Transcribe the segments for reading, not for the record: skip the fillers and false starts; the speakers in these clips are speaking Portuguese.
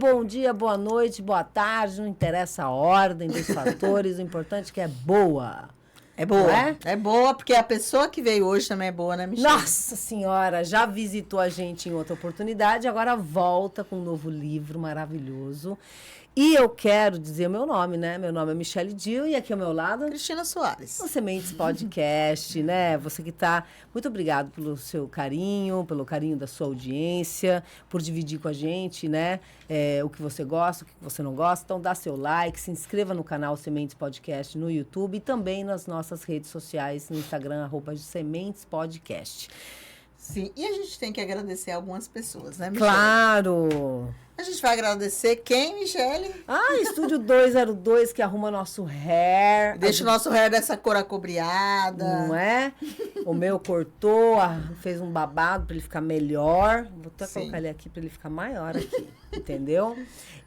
bom dia, boa noite, boa tarde, não interessa a ordem dos fatores, o importante é que é boa. É boa, é boa, porque a pessoa que veio hoje também é boa, né, Michele? Nossa Senhora, já visitou a gente em outra oportunidade, agora volta com um novo livro maravilhoso. E eu quero dizer o meu nome, né? Meu nome é Michele Dil e aqui ao meu lado... Cristina Soares. O Sementes Podcast, né? Você que tá... Muito obrigado pelo seu carinho, pelo carinho da sua audiência, por dividir com a gente, né? O que você gosta, o que você não gosta. Então, dá seu like, se inscreva no canal Sementes Podcast no YouTube e também nas nossas redes sociais, no Instagram, @Sementes Podcast. Sim, e a gente tem que agradecer algumas pessoas, né, Michele? Claro! A gente vai agradecer quem, Michele? Estúdio 202, que arruma nosso hair. Deixa o nosso hair dessa cor acobreada. Não é? O meu cortou, fez um babado para ele ficar melhor. Vou até colocar ele aqui para ele ficar maior aqui, entendeu?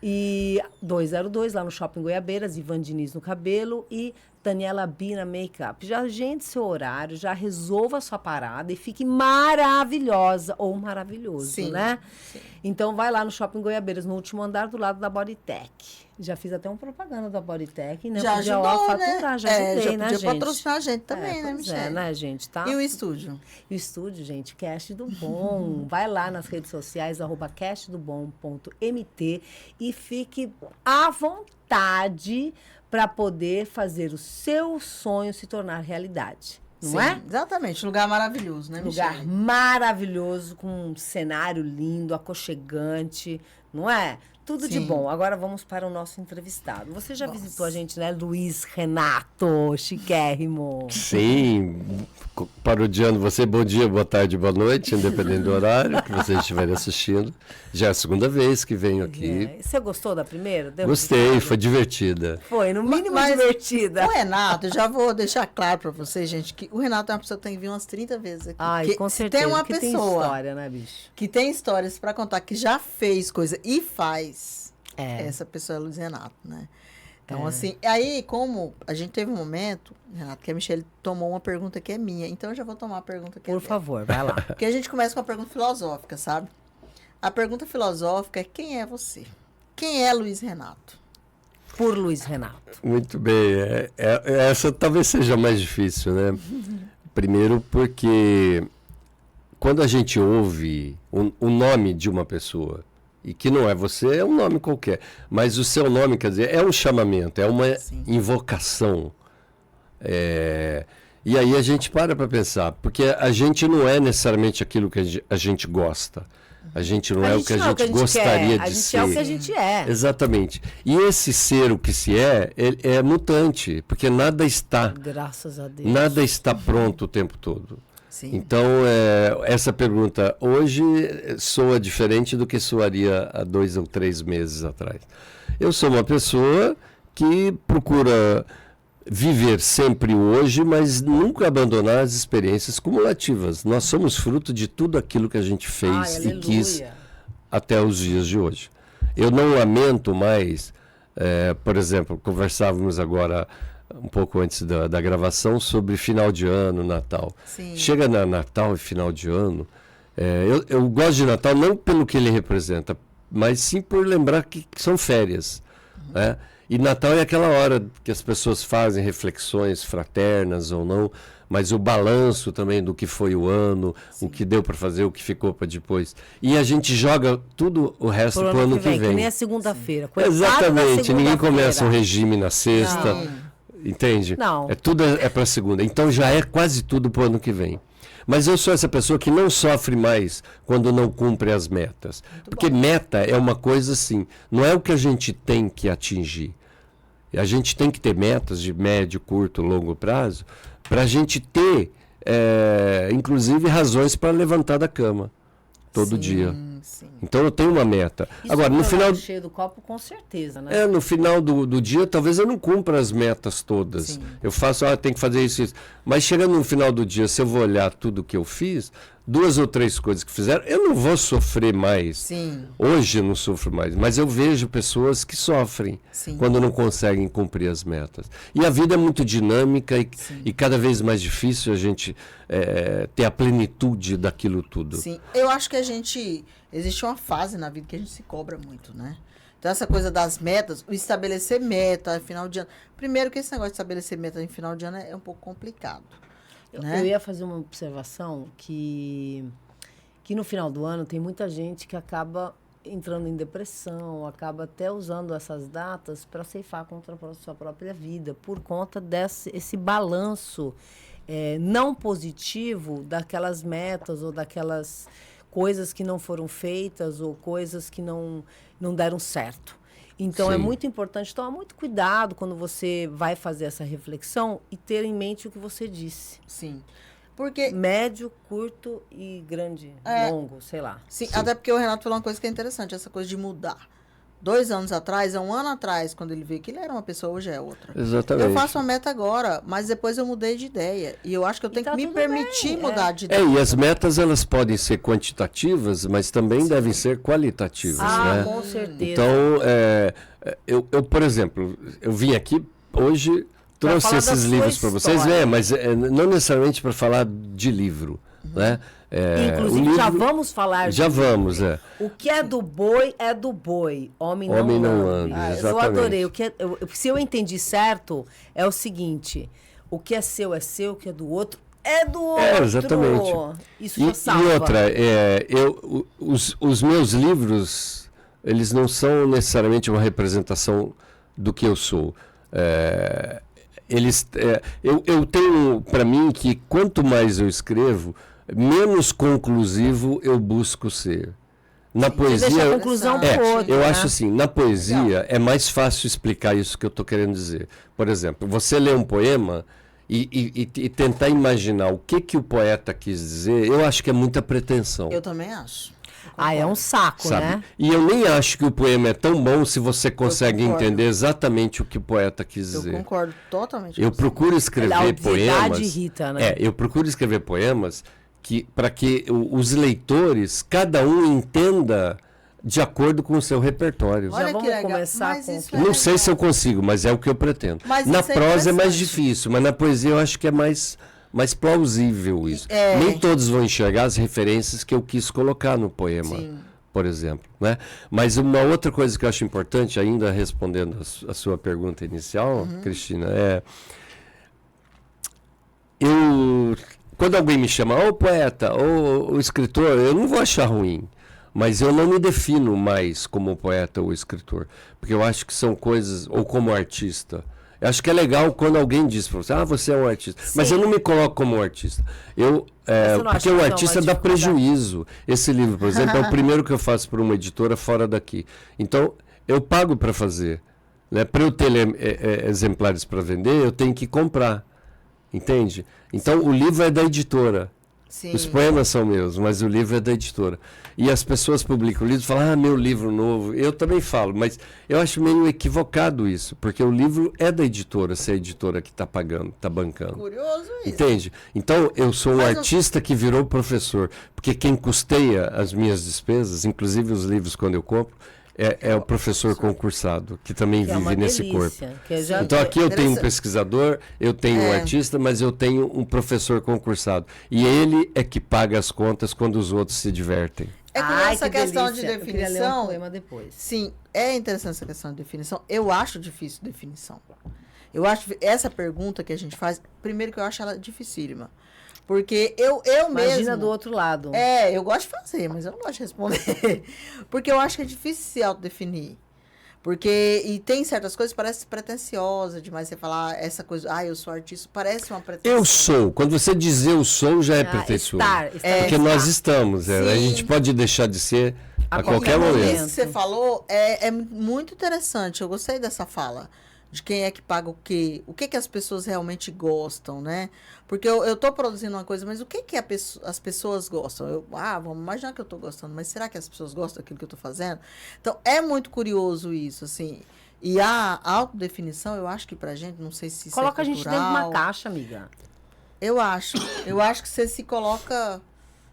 E 202 lá no Shopping Goiabeiras, Ivan Diniz no cabelo e Daniela Bina Makeup. Já agende seu horário, já resolva a sua parada e fique maravilhosa ou maravilhoso, né? Sim. Então vai lá no Shopping Goiabeiras, no último andar do lado da Bodytech. Já fiz até uma propaganda da Bodytech, né? Já podia ajudou, faturar, né? já ajudei, né, gente? Podia patrocinar a gente também, né, Michele? né, gente? Tá? E o estúdio? E o estúdio, gente, Cast do Bom. Vai lá nas redes sociais, @castdobom.mt e fique à vontade para poder fazer o seu sonho se tornar realidade. Não é? Exatamente. Lugar maravilhoso, né, Michele? Lugar maravilhoso, com um cenário lindo, aconchegante, não é? Tudo de bom. Agora vamos para o nosso entrevistado. Você já visitou a gente, né? Luiz Renato, chiquérrimo. Sim, parodiando você, bom dia, boa tarde, boa noite, independente do horário que vocês estiverem assistindo. Já é a segunda vez que venho aqui. Você gostou da primeira? Gostei, foi divertida. Foi, no mínimo divertida. O Renato, já vou deixar claro para vocês, gente, que o Renato é uma pessoa que tem que vir umas 30 vezes aqui. Com certeza, tem uma que pessoa tem história, né, bicho? Que tem histórias para contar, que já fez coisa e faz. Essa pessoa é Luiz Renato, né? Então, assim, aí como a gente teve um momento, Renato, que a Michele tomou uma pergunta que é minha, então eu já vou tomar a pergunta que é Por favor, vai lá. Porque a gente começa com a pergunta filosófica, sabe? A pergunta filosófica é: quem é você? Quem é Luiz Renato? Por Luiz Renato. Muito bem, essa talvez seja mais difícil, né? Primeiro porque quando a gente ouve o nome de uma pessoa, e que não é você, é um nome qualquer. Mas o seu nome, quer dizer, é um chamamento, é uma invocação. E aí a gente para pensar, porque a gente não é necessariamente aquilo que a gente gosta. A gente não é o que a gente gostaria de ser. A gente é o que a gente é. Exatamente. E esse ser o que se ele é mutante, porque nada está... Graças a Deus. Nada está pronto o tempo todo. Sim. Então, essa pergunta hoje soa diferente do que soaria há 2 ou 3 meses atrás. Eu sou uma pessoa que procura viver sempre o hoje, mas nunca abandonar as experiências cumulativas. Nós somos fruto de tudo aquilo que a gente fez e quis até os dias de hoje. Eu não lamento mais, por exemplo, conversávamos agora um pouco antes da gravação sobre final de ano, Natal. Sim. Chega na Natal e final de ano, eu gosto de Natal não pelo que ele representa, mas sim por lembrar que são férias. Né? E Natal é aquela hora que as pessoas fazem reflexões fraternas ou não, mas o balanço também do que foi o ano, o que deu para fazer, o que ficou para depois. E a gente joga tudo o resto para o ano que vem. Que nem a segunda-feira. Exatamente, ninguém começa um regime na sexta. Não. Entende? Não. Tudo é para segunda. Então já é quase tudo para o ano que vem. Mas eu sou essa pessoa que não sofre mais quando não cumpre as metas. Porque meta é uma coisa assim, não é o que a gente tem que atingir. A gente tem que ter metas de médio, curto, longo prazo para a gente ter, inclusive, razões para levantar da cama todo dia. Sim. Então eu tenho uma meta. Isso agora, no final cheio do copo, com certeza, né? no final do dia, talvez eu não cumpra as metas todas. Sim. Eu faço, tem que fazer isso. Mas chegando no final do dia, se eu vou olhar tudo que eu fiz, 2 ou 3 coisas que fizeram, eu não vou sofrer mais. Sim. Hoje eu não sofro mais, mas eu vejo pessoas que sofrem quando não conseguem cumprir as metas. E a vida é muito dinâmica e cada vez mais difícil a gente ter a plenitude daquilo tudo. Sim, eu acho que existe uma fase na vida que a gente se cobra muito, né? Então, essa coisa das metas, o estabelecer meta, final de ano. Primeiro que esse negócio de estabelecer meta em final de ano é um pouco complicado. Né? Eu ia fazer uma observação que no final do ano tem muita gente que acaba entrando em depressão, acaba até usando essas datas para ceifar contra a sua própria vida, por conta desse balanço não positivo daquelas metas ou daquelas coisas que não foram feitas ou coisas que não deram certo. Então, Sim. é muito importante tomar muito cuidado quando você vai fazer essa reflexão e ter em mente o que você disse. Sim. Porque... Médio, curto e grande, longo, sei lá. Sim, até porque o Renato falou uma coisa que é interessante, essa coisa de mudar. 2 anos atrás, 1 ano atrás, quando ele veio aqui, ele era uma pessoa, hoje é outra. Exatamente. Eu faço uma meta agora, mas depois eu mudei de ideia. E eu acho que eu tenho que me permitir mudar de ideia. E as metas, elas podem ser quantitativas, mas também devem ser qualitativas, né? Com certeza. Então, eu, por exemplo, eu vim aqui hoje, trouxe esses livros para vocês, mas não necessariamente para falar de livro, né? Inclusive, já vamos falar Já vamos, O que é do boi é do boi. Homem não anda. Eu adorei. Se eu entendi certo, é o seguinte: o que é seu, o que é do outro é do outro. Exatamente. Isso já salva. E outra, os meus livros, eles não são necessariamente uma representação do que eu sou. Eu tenho para mim que quanto mais eu escrevo, menos conclusivo eu busco ser. Na poesia, deixa a conclusão pro outro, eu né? acho assim, na poesia é mais fácil explicar isso que eu estou querendo dizer. Por exemplo, você lê um poema e tentar imaginar o que o poeta quis dizer, eu acho que é muita pretensão. Eu também acho. É um saco, Sabe? né? E eu nem acho que o poema é tão bom se você consegue entender exatamente o que o poeta quis dizer. Eu concordo totalmente. Eu procuro escrever poemas. Irrita, né? Eu procuro escrever poemas para que os leitores, cada um entenda de acordo com o seu repertório. Já vamos começar com... Não sei se eu consigo, mas é o que eu pretendo. Na prosa é mais difícil, mas na poesia eu acho que é mais plausível isso. Nem todos vão enxergar as referências que eu quis colocar no poema, por exemplo. Né? Mas uma outra coisa que eu acho importante, ainda respondendo a sua pergunta inicial, Cristina, quando alguém me chama, ou poeta, ou escritor, eu não vou achar ruim. Mas eu não me defino mais como poeta ou escritor. Porque eu acho que são coisas, ou como artista. Eu acho que é legal quando alguém diz para você, você é um artista. Sim. Mas eu não me coloco como um artista. Porque o artista dá prejuízo. Esse livro, por exemplo, é o primeiro que eu faço para uma editora fora daqui. Então, eu pago para fazer. Né? Para eu ter exemplares para vender, eu tenho que comprar. Entende? Então, o livro é da editora. Sim. Os poemas são meus, mas o livro é da editora. E as pessoas publicam o livro e falam, meu livro novo. Eu também falo, mas eu acho meio equivocado isso, porque o livro é da editora, se é a editora que está pagando, está bancando. Curioso isso. Entende? Então, eu sou um artista que virou professor, porque quem custeia as minhas despesas, inclusive os livros quando eu compro, é o professor concursado, que também vive nesse corpo. Então, aqui eu tenho um pesquisador, eu tenho um artista, mas eu tenho um professor concursado. E ele é que paga as contas quando os outros se divertem. Essa questão de definição... Eu ler um poema depois. Sim, é interessante essa questão de definição. Eu acho difícil definição. Eu acho essa pergunta que a gente faz, primeiro que eu acho ela dificílima. Porque eu mesmo... Imagina do outro lado. Eu gosto de fazer, mas eu não gosto de responder. Porque eu acho que é difícil se autodefinir. E tem certas coisas que parecem pretensiosas demais. Você falar essa coisa, eu sou artista, parece uma pretensão. Eu sou. Quando você diz eu sou, já é pretensioso. Porque nós estamos. A gente pode deixar de ser a qualquer momento. Isso que você falou é muito interessante. Eu gostei dessa fala. De quem é que paga o quê? O que as pessoas realmente gostam, né? Porque eu estou produzindo uma coisa, mas o que as pessoas gostam? Vamos imaginar que eu estou gostando, mas será que as pessoas gostam daquilo que eu estou fazendo? Então, é muito curioso isso, assim. E a autodefinição, eu acho que pra gente, não sei se isso Coloca é cultural. a gente dentro de uma caixa, amiga. Eu acho que você se coloca...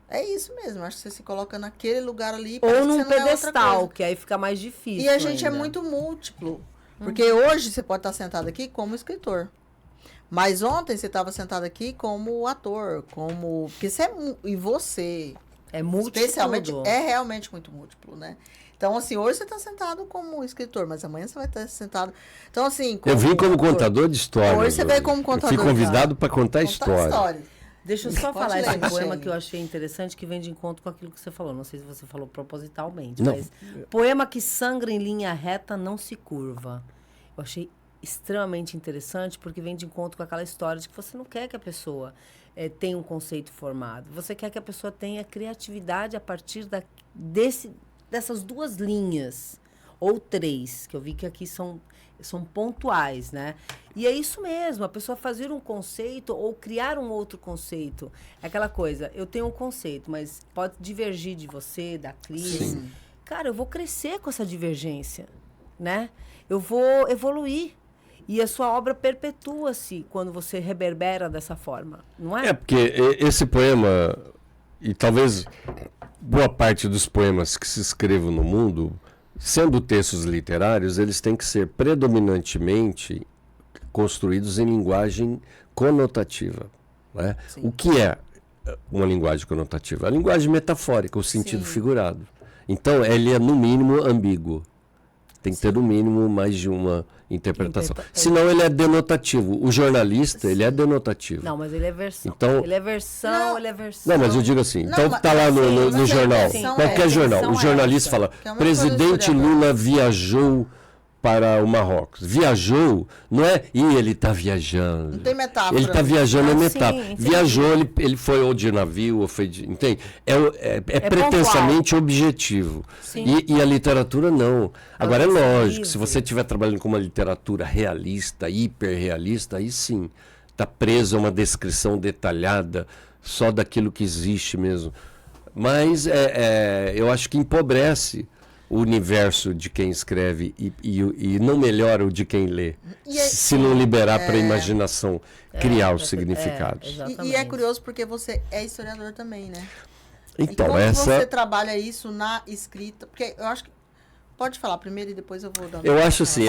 É isso mesmo, acho que você se coloca naquele lugar ali. Ou num pedestal, que aí fica mais difícil. E a gente é muito múltiplo. Porque hoje você pode estar sentado aqui como escritor. Mas ontem você estava sentado aqui como ator, porque você é múltiplo. Especialmente é realmente muito múltiplo, né? Então, assim, hoje você está sentado como escritor, mas amanhã você vai estar sentado... Então, assim... Eu vim como contador de histórias. Hoje você veio como contador. Eu fui convidado para contar história. Deixa eu só falar esse poema que eu achei interessante, que vem de encontro com aquilo que você falou. Não sei se você falou propositalmente, mas... Poema que sangra em linha reta não se curva. Eu achei extremamente interessante, porque vem de encontro com aquela história de que você não quer que a pessoa tenha um conceito formado. Você quer que a pessoa tenha criatividade a partir dessas duas linhas, ou três, que eu vi que aqui são pontuais, né? E é isso mesmo, a pessoa fazer um conceito ou criar um outro conceito. É aquela coisa, eu tenho um conceito, mas pode divergir de você, da Cris. Sim. Cara, eu vou crescer com essa divergência, né? Eu vou evoluir. E a sua obra perpetua-se quando você reverbera dessa forma, não é? É, porque esse poema, e talvez boa parte dos poemas que se escrevam no mundo, sendo textos literários, eles têm que ser predominantemente construídos em linguagem conotativa. Né? O que é uma linguagem conotativa? A linguagem metafórica, o sentido figurado. Então, ele é, no mínimo, ambíguo. Tem que ter, no mínimo, mais de uma interpretação. Senão, ele é denotativo. O jornalista, ele é denotativo. Não, mas ele é versão. Então, ele é versão, ele é versão. Não, mas eu digo assim, então tá lá no jornal, qualquer jornal, o jornalista fala, presidente Lula viajou para o Marrocos. Viajou, não é, ele está viajando. Não tem metáfora. Ele está viajando, é metáfora. Sim, viajou, ele foi ou de navio, ou foi de... Entende? É pretensamente objetivo. E a literatura não. Agora, é lógico, se você estiver trabalhando com uma literatura realista, hiperrealista, aí sim, está preso a uma descrição detalhada só daquilo que existe mesmo. Mas eu acho que empobrece o universo de quem escreve e não melhora o de quem lê, se não liberar para a imaginação criar os significados. E é curioso porque você é historiador também, né? Então, e como você trabalha isso na escrita? Porque eu acho que... Pode falar primeiro e depois eu vou dar... Eu acho assim,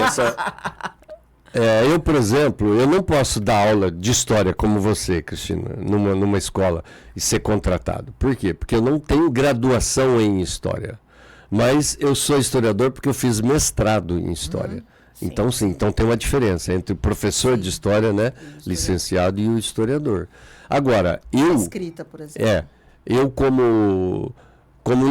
eu, por exemplo, eu não posso dar aula de história como você, Cristina, numa escola e ser contratado. Por quê? Porque eu não tenho graduação em história. Mas eu sou historiador porque eu fiz mestrado em história. Então, sim, então tem uma diferença entre o professor de história, né, licenciado, e o historiador. Agora, eu... escrita, por exemplo. Eu como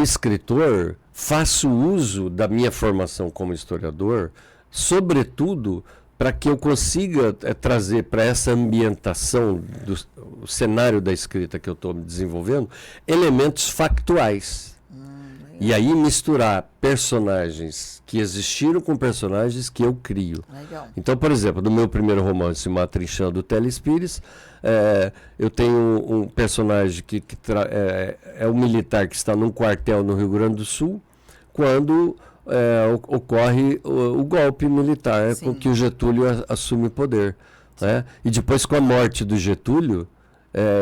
escritor faço uso da minha formação como historiador, sobretudo para que eu consiga trazer para essa ambientação do cenário da escrita que eu estou desenvolvendo elementos factuais. E aí misturar personagens que existiram com personagens que eu crio. Legal. Então, por exemplo, no meu primeiro romance, Matrinchão, do Teles Pires, eu tenho um personagem que é um militar que está num quartel no Rio Grande do Sul, quando ocorre o golpe militar, com que o Getúlio assume o poder. Né? E depois, com a morte do Getúlio,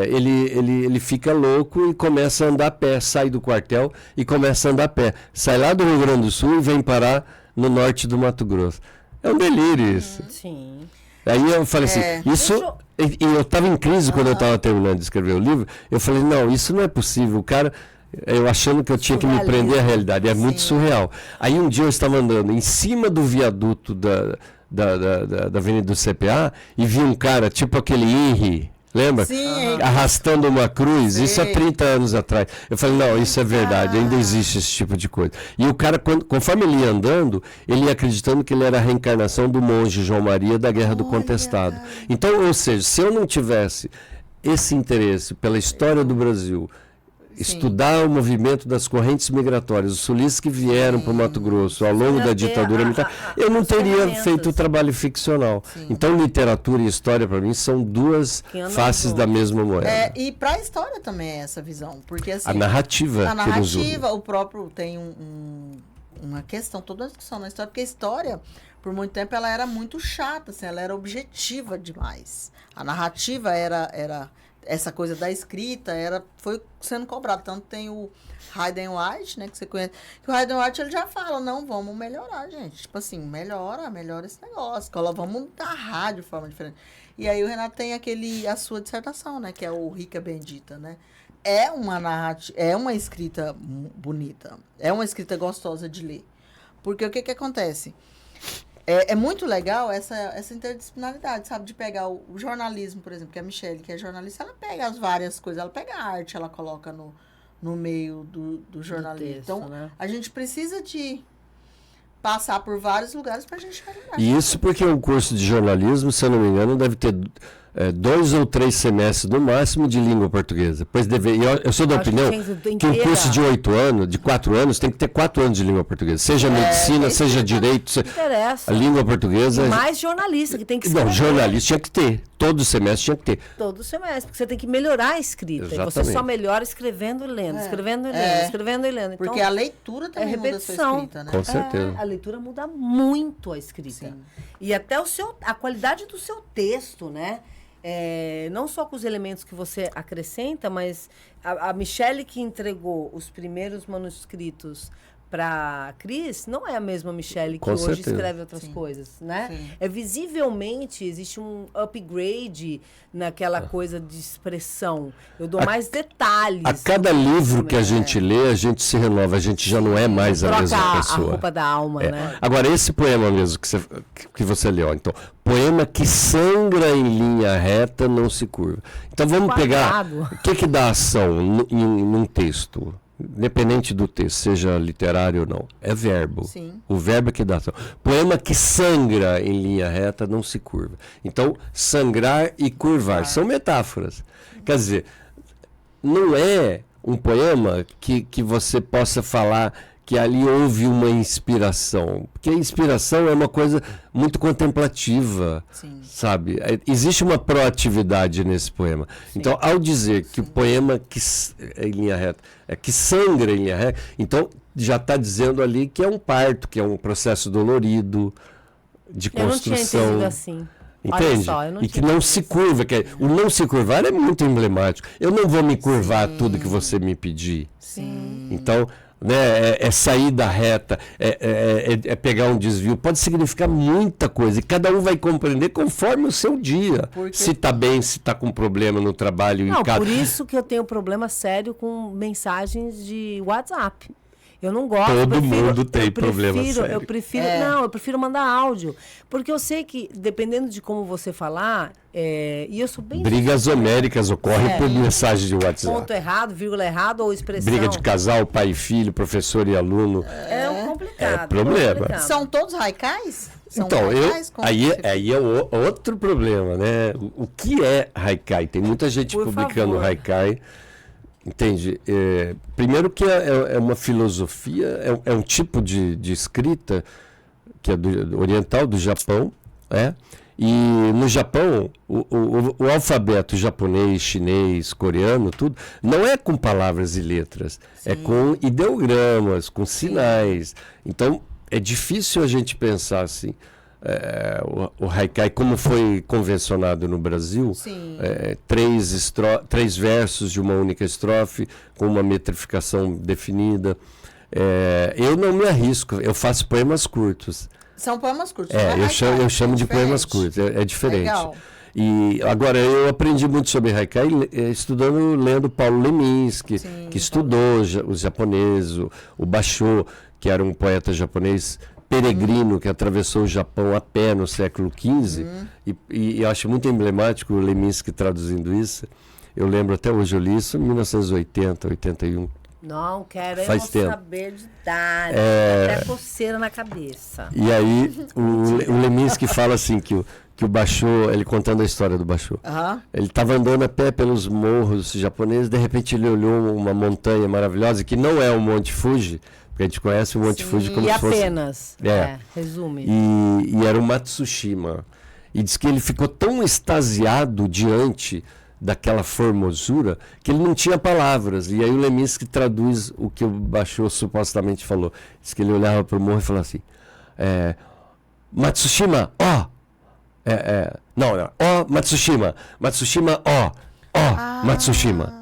ele fica louco e começa a andar a pé, sai do quartel e começa a andar a pé. Sai lá do Rio Grande do Sul e vem parar no norte do Mato Grosso. É um delírio isso. Sim. Aí eu falei assim, isso... E eu estava em crise quando eu estava terminando de escrever o livro. Eu falei, não, isso não é possível. O cara... Eu achando que eu tinha que me prender à realidade. É muito surreal. Aí um dia eu estava andando em cima do viaduto da Avenida do CPA e vi um cara, tipo aquele Henry... Lembra? Sim. Arrastando uma cruz, isso há 30 anos atrás. Eu falei, não, isso é verdade, ainda existe esse tipo de coisa. E o cara, conforme ele ia andando, ele ia acreditando que ele era a reencarnação do monge João Maria da Guerra do Contestado. Então, ou seja, se eu não tivesse esse interesse pela história do Brasil, estudar o movimento das correntes migratórias, os sulistas que vieram para o Mato Grosso ao longo da ditadura militar, eu não teria feito o trabalho ficcional. Então, literatura e história, para mim, são duas faces da mesma moeda. E para a história também é essa visão, porque assim, a narrativa, o próprio tem uma questão, toda a discussão na história, porque a história, por muito tempo, ela era muito chata, assim, ela era objetiva demais. A narrativa era essa coisa da escrita foi sendo cobrado. Tanto tem o Hayden White, né, que você conhece. Que o Hayden White, ele já fala, não, vamos melhorar, gente. Tipo assim, melhora esse negócio. Vamos narrar de forma diferente. E aí o Renato tem a sua dissertação, né, que é o Rica Bendita, né. É uma narrativa, é uma escrita bonita. É uma escrita gostosa de ler. Porque o que acontece? É muito legal essa interdisciplinaridade, sabe? De pegar o jornalismo, por exemplo, que a Michelle, que é jornalista, ela pega as várias coisas, ela pega a arte, ela coloca no meio do jornalismo. Texto, então, né? a gente precisa de passar por vários lugares para a gente chegar. E isso porque o curso de jornalismo, se eu não me engano, deve ter 2 ou 3 semestres no máximo de língua portuguesa. Pois eu sou da opinião que um curso de 8 anos, de 4 anos, tem que ter 4 anos de língua portuguesa. Seja medicina, seja direito, interessa. A língua portuguesa. E mais jornalista, que tem que escrever. Não, jornalista tinha que ter. Todo semestre tinha que ter. Todo semestre, porque você tem que melhorar a escrita. Exatamente. E você só melhora escrevendo e lendo, escrevendo e lendo, escrevendo e lendo. Então, porque a leitura também muda a sua escrita, né? Com certeza. A leitura muda muito a escrita. Sim. E até a qualidade do seu texto, né? Não só com os elementos que você acrescenta, mas a Michelle que entregou os primeiros manuscritos para Cris não é a mesma Michelle que hoje escreve outras coisas, né? Sim. Visivelmente existe um upgrade naquela coisa de expressão. Eu dou mais detalhes. A cada livro que a gente lê, a gente se renova, a gente já não é mais a mesma pessoa. A roupa da alma, né? Agora, esse poema mesmo que você leu, então, poema que sangra em linha reta, não se curva. Então vamos pegar o que dá ação num texto. Independente do texto, seja literário ou não, é verbo. Sim. O verbo é que dá ação. Poema que sangra em linha reta não se curva. Então, sangrar e curvar são metáforas. Quer dizer, não é um poema que você possa falar que ali houve uma inspiração. Porque a inspiração é uma coisa muito contemplativa, sabe? Existe uma proatividade nesse poema. Sim. Então, ao dizer que o poema que em linha reta que sangra em linha reta, então já está dizendo ali que é um parto, que é um processo dolorido de construção. Eu não tinha entendido assim. Entende? Só, e que não se curva. O não se curvar é muito emblemático. Eu não vou me curvar a tudo que você me pedir. Sim. Então, né, é sair da reta, é pegar um desvio. Pode significar muita coisa. E cada um vai compreender conforme o seu dia. Se está bem, se está com problema no trabalho. Não, por isso que eu tenho problema sério com mensagens de WhatsApp. Eu não gosto. Todo mundo tem problema sério. Eu prefiro mandar áudio. Porque eu sei que, dependendo de como você falar, e eu sou bem... Brigas homéricas ocorrem por mensagem de WhatsApp. Ponto errado, vírgula errado ou expressão. Briga de casal, pai e filho, professor e aluno. Complicado. É problema. Complicado. São todos haikais? Então, aí é outro problema, né? O que é haikai? Tem muita gente publicando haikai. Entende? Primeiro que é uma filosofia, é um tipo de escrita que é oriental, do Japão, e no Japão o alfabeto japonês, chinês, coreano, tudo, não é com palavras e letras, é com ideogramas, com sinais. Então, é difícil a gente pensar assim. O haikai, como foi convencionado no Brasil, 3 versos de uma única estrofe, com uma metrificação definida. Eu não me arrisco, eu faço poemas curtos. São poemas curtos. Eu chamo de poemas curtos, é diferente. Legal. E agora, eu aprendi muito sobre haikai lendo Paulo Leminski, que estudou os japoneses, o Basho, que era um poeta japonês peregrino que atravessou o Japão a pé no século XV, e eu acho muito emblemático o Leminski traduzindo isso. Eu lembro até hoje, eu li isso em 1980, 81. Não quero saber de idade, até coceira na cabeça. E aí o Leminski fala assim que o Basho, ele contando a história do Basho, ele estava andando a pé pelos morros japoneses, de repente ele olhou uma montanha maravilhosa, que não é o Monte Fuji, porque a gente conhece o Monte Fuji como se fosse... apenas, resume. E era o Matsushima. E diz que ele ficou tão extasiado diante daquela formosura que ele não tinha palavras. E aí o Leminski traduz o que o Basho supostamente falou. Diz que ele olhava para o morro e falava assim, Matsushima, Matsushima, Matsushima, Matsushima.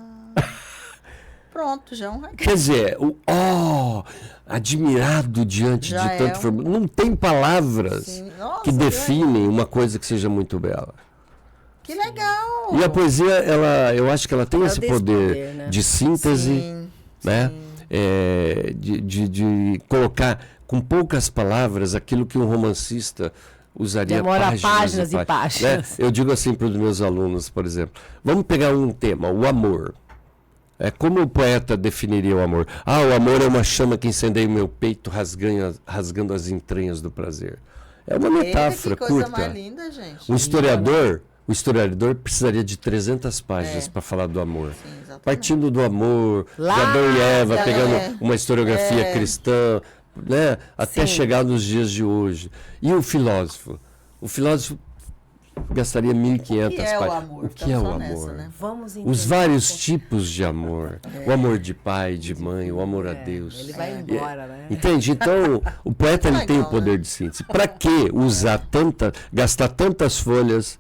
Pronto, já é um haikai. Quer dizer, admirado diante de tanto formosura. Não tem palavras que definem uma coisa que seja muito bela. Que legal! E a poesia, eu acho que ela tem esse poder de síntese, né? De colocar com poucas palavras, aquilo que um romancista usaria demora páginas e páginas. Né? Eu digo assim para os meus alunos, por exemplo, vamos pegar um tema, o amor. Como o poeta definiria o amor? O amor é uma chama que incendeia o meu peito, rasgando as entranhas do prazer. É uma metáfora que coisa curta. mais linda, gente. O historiador precisaria de 300 páginas para falar do amor. Sim, partindo do amor, de Adão e Eva, pegando uma historiografia cristã, né, até chegar nos dias de hoje. E o filósofo? O filósofo gastaria 1.500 páginas. O que é o amor? Né? Vamos os vários tipos de amor. O amor de pai, de mãe, o amor a Deus. Ele vai embora, né? Entende? Então, o poeta ele tem o poder de síntese. Para que gastar tantas folhas,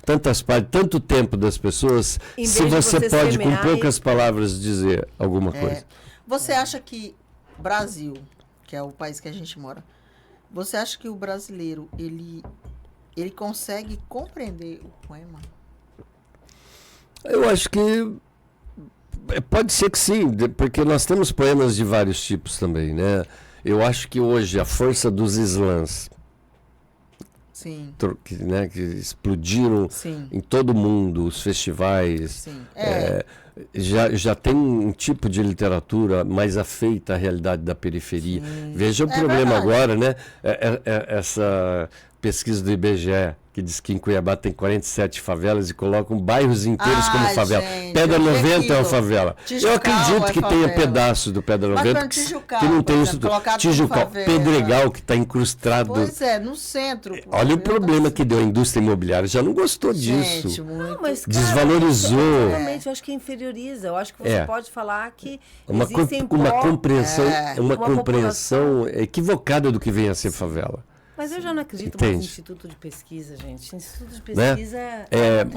tantas páginas, tanto tempo das pessoas, se você pode, com poucas palavras, dizer alguma coisa? Você acha que Brasil, que é o país que a gente mora, você acha que o brasileiro, ele consegue compreender o poema? Eu acho que pode ser que sim, porque nós temos poemas de vários tipos também, né? Eu acho que hoje a força dos slams, sim, que explodiram em todo o mundo, os festivais, já tem um tipo de literatura mais afeita à realidade da periferia. Veja o problema agora, né? Essa pesquisa do IBGE, que diz que em Cuiabá tem 47 favelas e colocam bairros inteiros como favela. Gente, Pedra 90 é uma favela. Tijucal eu acredito que tenha pedaços do Pedra 90 que não tem isso. Tijucal, Pedregal, que está incrustado. Pois no centro. Olha o problema que deu a indústria imobiliária. Já não gostou disso. Não, mas, cara, desvalorizou. Realmente, eu acho que inferioriza. Eu acho que você pode falar que existem uma compreensão equivocada do que vem a ser favela. Mas eu já não acredito mais em instituto de pesquisa, gente. Instituto de pesquisa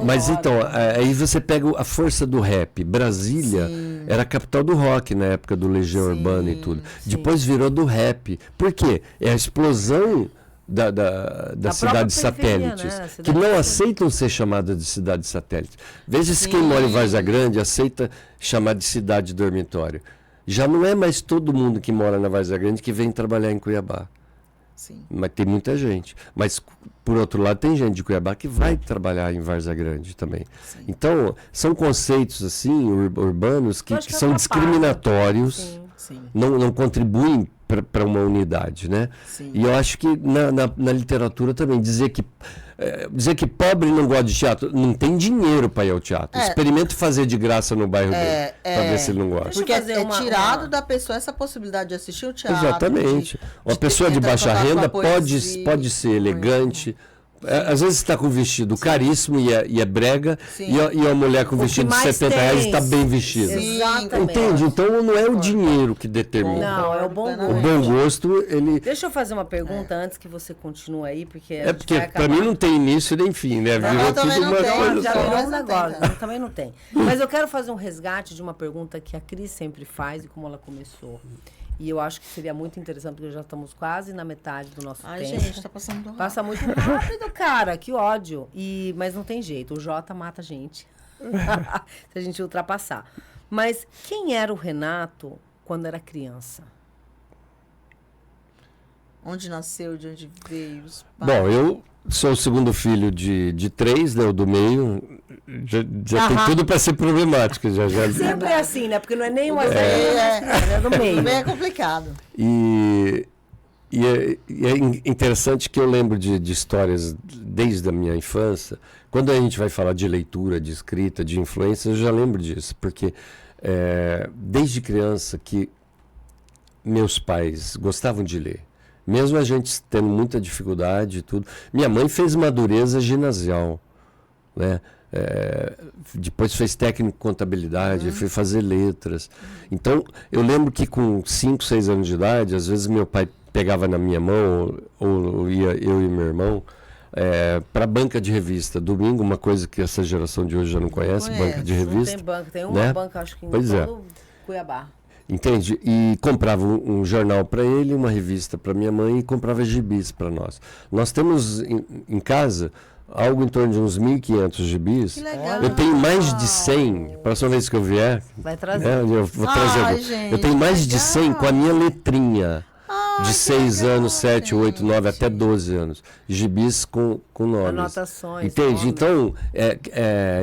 mas então, aí você pega a força do rap. Brasília era a capital do rock na época do Legião Urbana e tudo. Depois virou do rap. Por quê? É a explosão da cidades satélites, né? Que não aceitam ser chamadas de cidade satélite. Veja se quem mora em Várzea Grande aceita chamar de cidade dormitório. Já não é mais todo mundo que mora na Várzea Grande que vem trabalhar em Cuiabá. Sim. Mas tem muita gente. Mas, por outro lado, tem gente de Cuiabá que vai trabalhar em Várzea Grande também. Sim. Então, são conceitos assim, urbanos que são discriminatórios, não contribuem para uma unidade, né? Sim. E eu acho que na literatura também, dizer que pobre não gosta de teatro, não tem dinheiro para ir ao teatro. Experimente fazer de graça no bairro dele, para ver se ele não gosta. Porque é tirado da pessoa essa possibilidade de assistir o teatro. Exatamente. Uma pessoa de baixa renda pode ser elegante. Às vezes está com vestido caríssimo e é brega, e a mulher com vestido de R$70 está bem vestida. Exatamente. Entende? Então não é o dinheiro que determina. Não, é o bom gosto. O bom gosto, ele... Deixa eu fazer uma pergunta antes que você continue aí, porque para mim não tem início nem fim, né? Virou tudo uma coisa já virou um negócio, também não tem. Mas eu quero fazer um resgate de uma pergunta que a Cris sempre faz e como ela começou. E eu acho que seria muito interessante, porque já estamos quase na metade do nosso tempo. Gente, tá passando rápido. Passa muito rápido, cara. Que ódio. Mas não tem jeito. O Jota mata a gente. Se a gente ultrapassar. Mas quem era o Renato quando era criança? Onde nasceu, de onde veio? Bom, eu sou o segundo filho de 3, né? O do meio. Já tem tudo para ser problemático. Já. Sempre é assim, né? Porque não é nem uma é do meio. Também é complicado. E é interessante que eu lembro de histórias desde a minha infância. Quando a gente vai falar de leitura, de escrita, de influência, eu já lembro disso. Porque desde criança que meus pais gostavam de ler. Mesmo a gente tendo muita dificuldade e tudo. Minha mãe fez madureza ginasial, né? Depois fez técnico em contabilidade, foi fazer letras. Então, eu lembro que com 5, 6 anos de idade, às vezes meu pai pegava na minha mão, ou ia eu e meu irmão, para banca de revista. Domingo, uma coisa que essa geração de hoje já não conhece, banca de revista. Não tem banca, tem uma banca, acho que em todo Cuiabá. Entende? E comprava um jornal para ele, uma revista para minha mãe e comprava gibis para nós. Nós temos em casa algo em torno de uns 1.500 gibis. Que legal. Eu tenho mais de 100. Próxima vez que eu vier, vai trazer. Eu vou trazer. Gente, eu tenho mais de 100 com a minha letrinha. de 6 anos, 7, 8, 9, até 12 anos. Gibis com nomes. Anotações. Entende? Nomes. Então,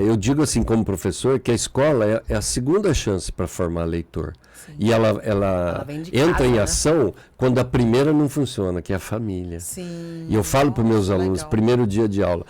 eu digo assim, como professor, que a escola é a segunda chance para formar leitor. Sim. E ela vem de entra casa, em né? ação quando a primeira não funciona, que é a família. Sim. E eu falo para os meus alunos, legal. primeiro dia de aula,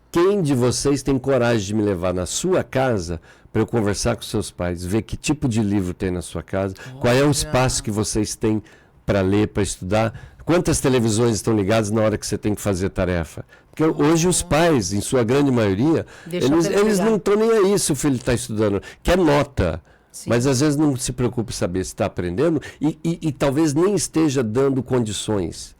quem de vocês tem coragem de me levar na sua casa para eu conversar com seus pais, ver que tipo de livro tem na sua casa, qual é o espaço que vocês têm para ler, para estudar, quantas televisões estão ligadas na hora que você tem que fazer tarefa? Porque hoje os pais, em sua grande maioria, eles não estão nem aí se o filho está estudando, quer nota. Sim. Mas às vezes não se preocupa em saber se está aprendendo e talvez nem esteja dando condições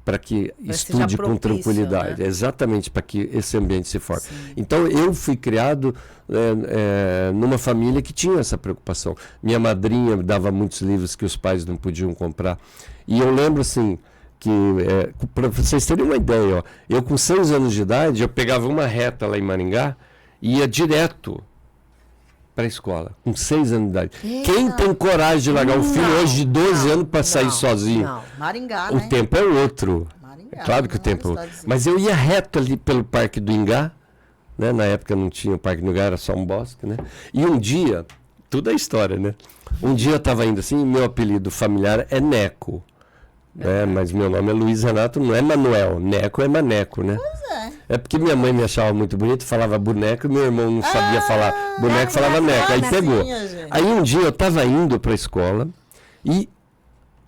para que estude com tranquilidade. Né? Exatamente, para que esse ambiente se forme. Sim. Então, eu fui criado numa família que tinha essa preocupação. Minha madrinha dava muitos livros que os pais não podiam comprar. E eu lembro, assim, que, para vocês terem uma ideia, ó, eu com 6 anos de idade, eu pegava uma reta lá em Maringá e ia direto para a escola, com 6 anos de idade. Eita. Quem tem coragem de largar um filho hoje de 12 anos para sair sozinho? Não. Maringá, o tempo é outro. Maringá, é claro que o tempo é outro. Mas eu ia reto ali pelo Parque do Ingá, né? Na época não tinha o Parque do Ingá, era só um bosque, né? E um dia, tudo é história, né? Um dia eu estava indo assim, meu apelido familiar é Neco. Né? Mas meu nome é Luiz Renato, não é Manuel. Neco é Maneco, né? Pois é. É porque minha mãe me achava muito bonito, falava boneco, e meu irmão não sabia falar boneco, falava neco. Aí pegou. Aí um dia eu estava indo para a escola e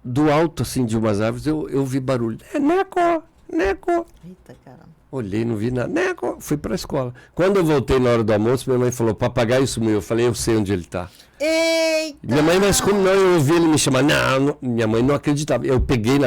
do alto assim de umas árvores eu vi barulho. Neco, Neco. Eita, caramba. Olhei, não vi nada. Neco, fui para a escola. Quando eu voltei na hora do almoço, minha mãe falou, papagaio sumiu. Eu falei, eu sei onde ele está. Eita! Minha mãe, mas como não, eu ouvi ele me chamar. Não, minha mãe não acreditava. Eu peguei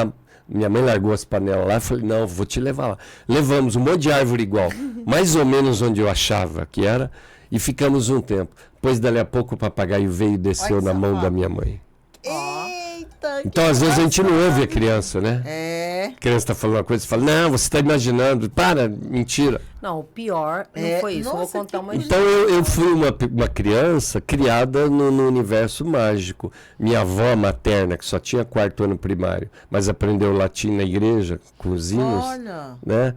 minha mãe largou as panelas lá e falei, não, vou te levar lá. Levamos um monte de árvore igual, mais ou menos onde eu achava que era, e ficamos um tempo. Depois, dali a pouco, o papagaio veio e desceu na mão da minha mãe. Eita! Então, às vezes, a gente não ouve a criança, né? É. A criança está falando uma coisa e fala, não, você está imaginando. Para, mentira. Não, o pior não foi isso. Nossa, eu vou contar uma Então, eu fui uma criança criada no universo mágico. Minha avó materna, que só tinha 4º ano primário, mas aprendeu latim na igreja, com os hinos. Olha. Né?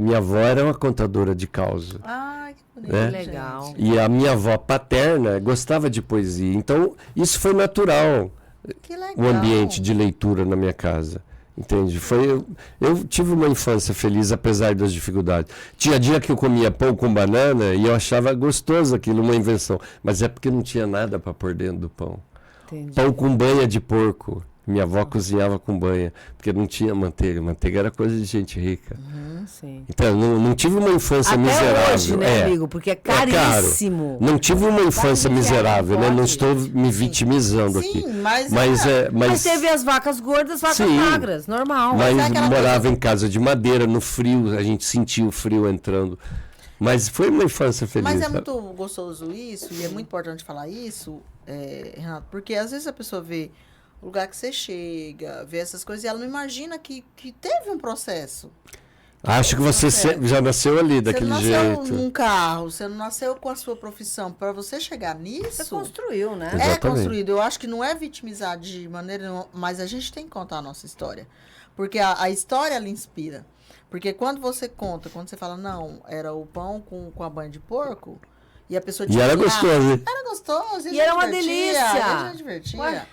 Minha avó era uma contadora de causa. Ai, que bonito. Né? legal. E a minha avó paterna gostava de poesia. Então, isso foi natural. Que legal. O ambiente de leitura na minha casa. Entende? Eu tive uma infância feliz, apesar das dificuldades. Tinha dia que eu comia pão com banana e eu achava gostoso aquilo, uma invenção. Mas é porque não tinha nada para pôr dentro do pão. Entendi. Pão com banha de porco. Minha avó cozinhava com banha, porque não tinha manteiga. Manteiga era coisa de gente rica. Sim. Então, não tive uma infância Até miserável. hoje, né, amigo? Porque é caríssimo. Não tive uma infância miserável, né? Não pode. estou me vitimizando Sim, aqui. Mas teve as vacas gordas, vacas magras, normal. Mas aquela morava coisa... em casa de madeira, no frio, a gente sentia o frio entrando. Mas foi uma infância feliz. Mas é muito gostoso isso, e é muito importante falar isso, Renato, porque às vezes a pessoa vê o lugar que você chega, vê essas coisas, e ela não imagina que teve um processo. Acho que você já nasceu ali, daquele jeito. Você não nasceu num carro, você não nasceu com a sua profissão. Para você chegar nisso... Você construiu, né? Exatamente. É construído. Eu acho que não é vitimizar de maneira nenhuma, mas a gente tem que contar a nossa história. Porque a história, ela inspira. Porque quando você conta, quando você fala, não, era o pão com a banha de porco, e a pessoa E era gostoso, hein? Era gostoso. E era uma delícia. A gente divertia. Ué?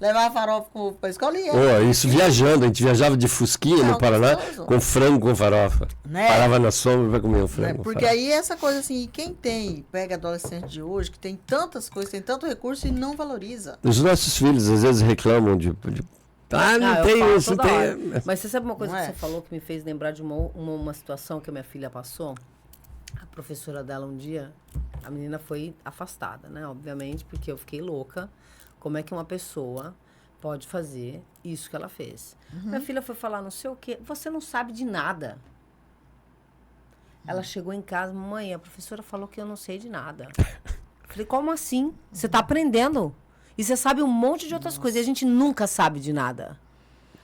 Levava farofa para a escola e isso viajando, a gente viajava de fusquinha no Paraná, gostoso. com frango com farofa. Né? Parava na sombra para comer um frango. Porque aí essa coisa assim, quem pega adolescente de hoje, que tem tantas coisas, tem tanto recurso e não valoriza. Os nossos filhos às vezes reclamam de não tem isso, não tem. Mas você sabe uma coisa Não que você falou que me fez lembrar de uma situação que a minha filha passou? A professora dela um dia, a menina foi afastada, né? Obviamente, porque eu fiquei louca. Como é que uma pessoa pode fazer isso que ela fez? Minha filha foi falar não sei o quê. Você não sabe de nada. Ela chegou em casa, mãe, a professora falou que eu não sei de nada. Falei, como assim? Você está aprendendo. E você sabe um monte de outras coisas. E a gente nunca sabe de nada.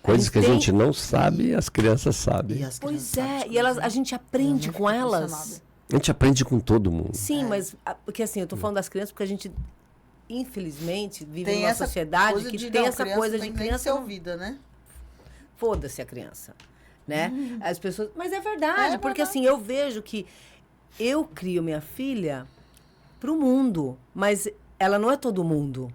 Coisas que a gente não sabe, as crianças sabem. Pois é, e a gente aprende com elas. A gente aprende com todo mundo. Sim, mas porque assim, eu tô falando das crianças porque a gente infelizmente vive tem numa sociedade que tem essa coisa de criança criança ser ouvida, né? foda-se a criança, né? As pessoas... Mas é verdade, porque assim, eu vejo que eu crio minha filha pro mundo, mas ela não é todo mundo.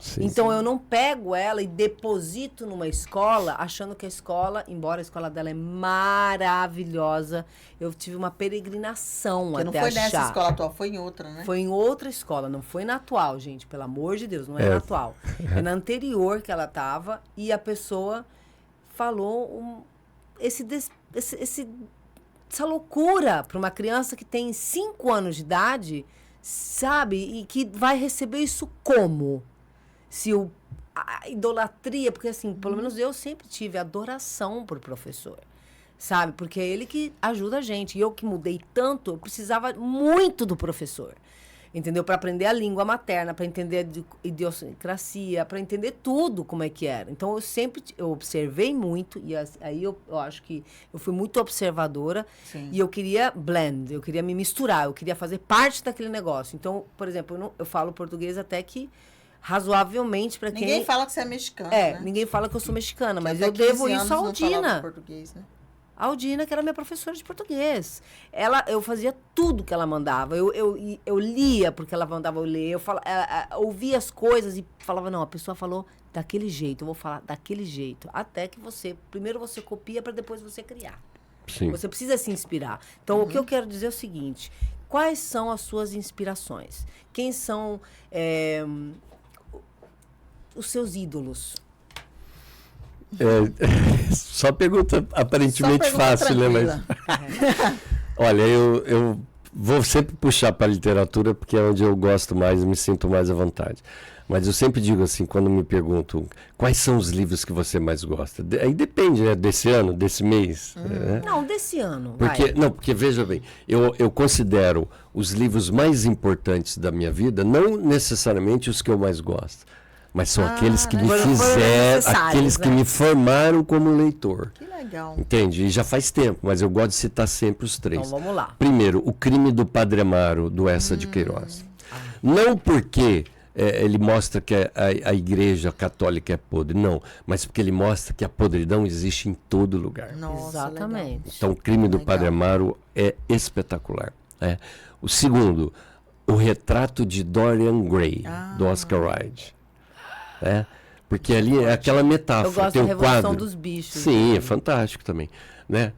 Sim, então, eu não pego ela e deposito numa escola, achando que a escola, embora a escola dela é maravilhosa, eu tive uma peregrinação Porque até não foi achar. nessa escola atual, foi em outra, né? Foi em outra escola, não foi na atual, gente. Pelo amor de Deus, não é na atual. É na anterior que ela estava e a pessoa falou essa loucura para uma criança que tem 5 anos de idade, sabe? E que vai receber isso como? Se a idolatria, porque assim, pelo menos eu sempre tive adoração por professor, sabe? Porque é ele que ajuda a gente. E eu que mudei tanto, eu precisava muito do professor, entendeu? Para aprender a língua materna, para entender a idiosincrasia, para entender tudo como é que era. Então, eu observei muito, e aí eu acho que eu fui muito observadora. Sim. E eu queria eu queria me misturar, eu queria fazer parte daquele negócio. Então, por exemplo, eu falo português até que razoavelmente para quem... Ninguém fala que você é mexicana, né? Ninguém fala que eu sou mexicana, Que mas até eu devo 15 isso à anos não falava Aldina. português, né? A Aldina, que era minha professora de português. Eu fazia tudo que ela mandava. Eu lia porque ela mandava eu ler. Ouvia as coisas e falava, não, a pessoa falou daquele jeito, eu vou falar daquele jeito. Até que primeiro você copia para depois você criar. Sim. Você precisa se inspirar. Então, o que eu quero dizer é o seguinte, quais são as suas inspirações? Quem são... os seus ídolos? Só pergunta aparentemente fácil, tranquila. né? Mas... Olha, eu vou sempre puxar para a literatura porque é onde eu gosto mais e me sinto mais à vontade. Mas eu sempre digo assim, quando me perguntam quais são os livros que você mais gosta. Aí depende, né? Desse ano, desse mês. Né? Não, desse ano. Porque veja bem, eu considero os livros mais importantes da minha vida, não necessariamente os que eu mais gosto. Mas são aqueles que me fizeram, aqueles que me formaram como leitor. Que legal. Entende? E já faz tempo, mas eu gosto de citar sempre os três. Então vamos lá. Primeiro, O Crime do Padre Amaro, do Eça de Queiroz. Não porque ele mostra que a igreja católica é podre, não. Mas porque ele mostra que a podridão existe em todo lugar. Nossa, exatamente. legal. Então, O Crime do Padre Amaro é espetacular. Né? O segundo, O Retrato de Dorian Gray, do Oscar Wilde. Porque ali é aquela metáfora. Eu gosto tem da um Revolução quadro. dos Bichos. Sim, é fantástico também. Né?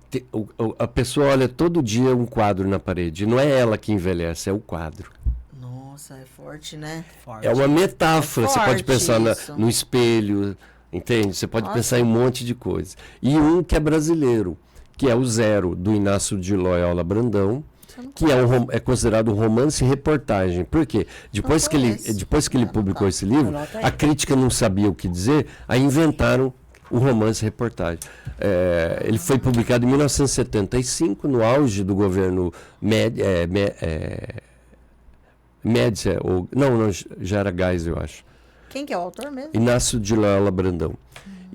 A pessoa olha todo dia um quadro na parede. Não é ela que envelhece, é o quadro. Nossa, é forte, né? É uma metáfora. Você pode forte pensar isso. no espelho, entende? Você pode pensar em um monte de coisa. E um que é brasileiro, que é o Zero, do Inácio de Loyola Brandão, que é considerado um romance-reportagem. Por quê? Depois que ele publicou esse livro, a crítica não sabia o que dizer, aí inventaram o romance-reportagem. Ele foi publicado em 1975, no auge do governo Médici, não, já era Geisel, eu acho. Quem que é o autor mesmo? Inácio de Loyola Brandão.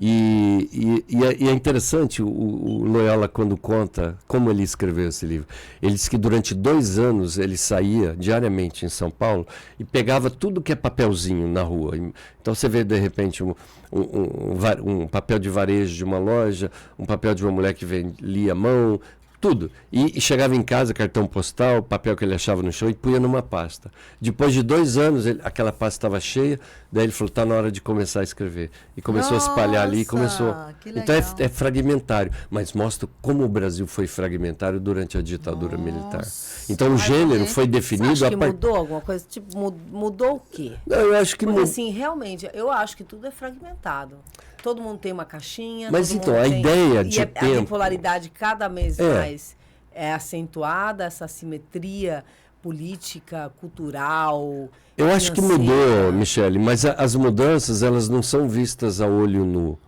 E é interessante o Loyola, quando conta como ele escreveu esse livro. Ele disse que durante 2 anos ele saía diariamente em São Paulo e pegava tudo que é papelzinho na rua. Então você vê de repente um papel de varejo de uma loja, um papel de uma mulher que lia à mão, tudo. E chegava em casa, cartão postal, papel que ele achava no chão e punha numa pasta. Depois de 2 anos, aquela pasta estava cheia, daí ele falou, está na hora de começar a escrever. E começou a espalhar ali, começou... Então é fragmentário, mas mostra como o Brasil foi fragmentário durante a ditadura militar. Então o gênero foi definido... Você acha que mudou alguma coisa? Tipo, mudou o quê? Não, eu acho que Porque assim, realmente, eu acho que tudo é fragmentado. Todo mundo tem uma caixinha. Mas então, a ideia de tempo... A bipolaridade cada mês mais é acentuada, essa assimetria política, cultural, eu acho que mudou, Michele, mas as mudanças, elas não são vistas a olho nu.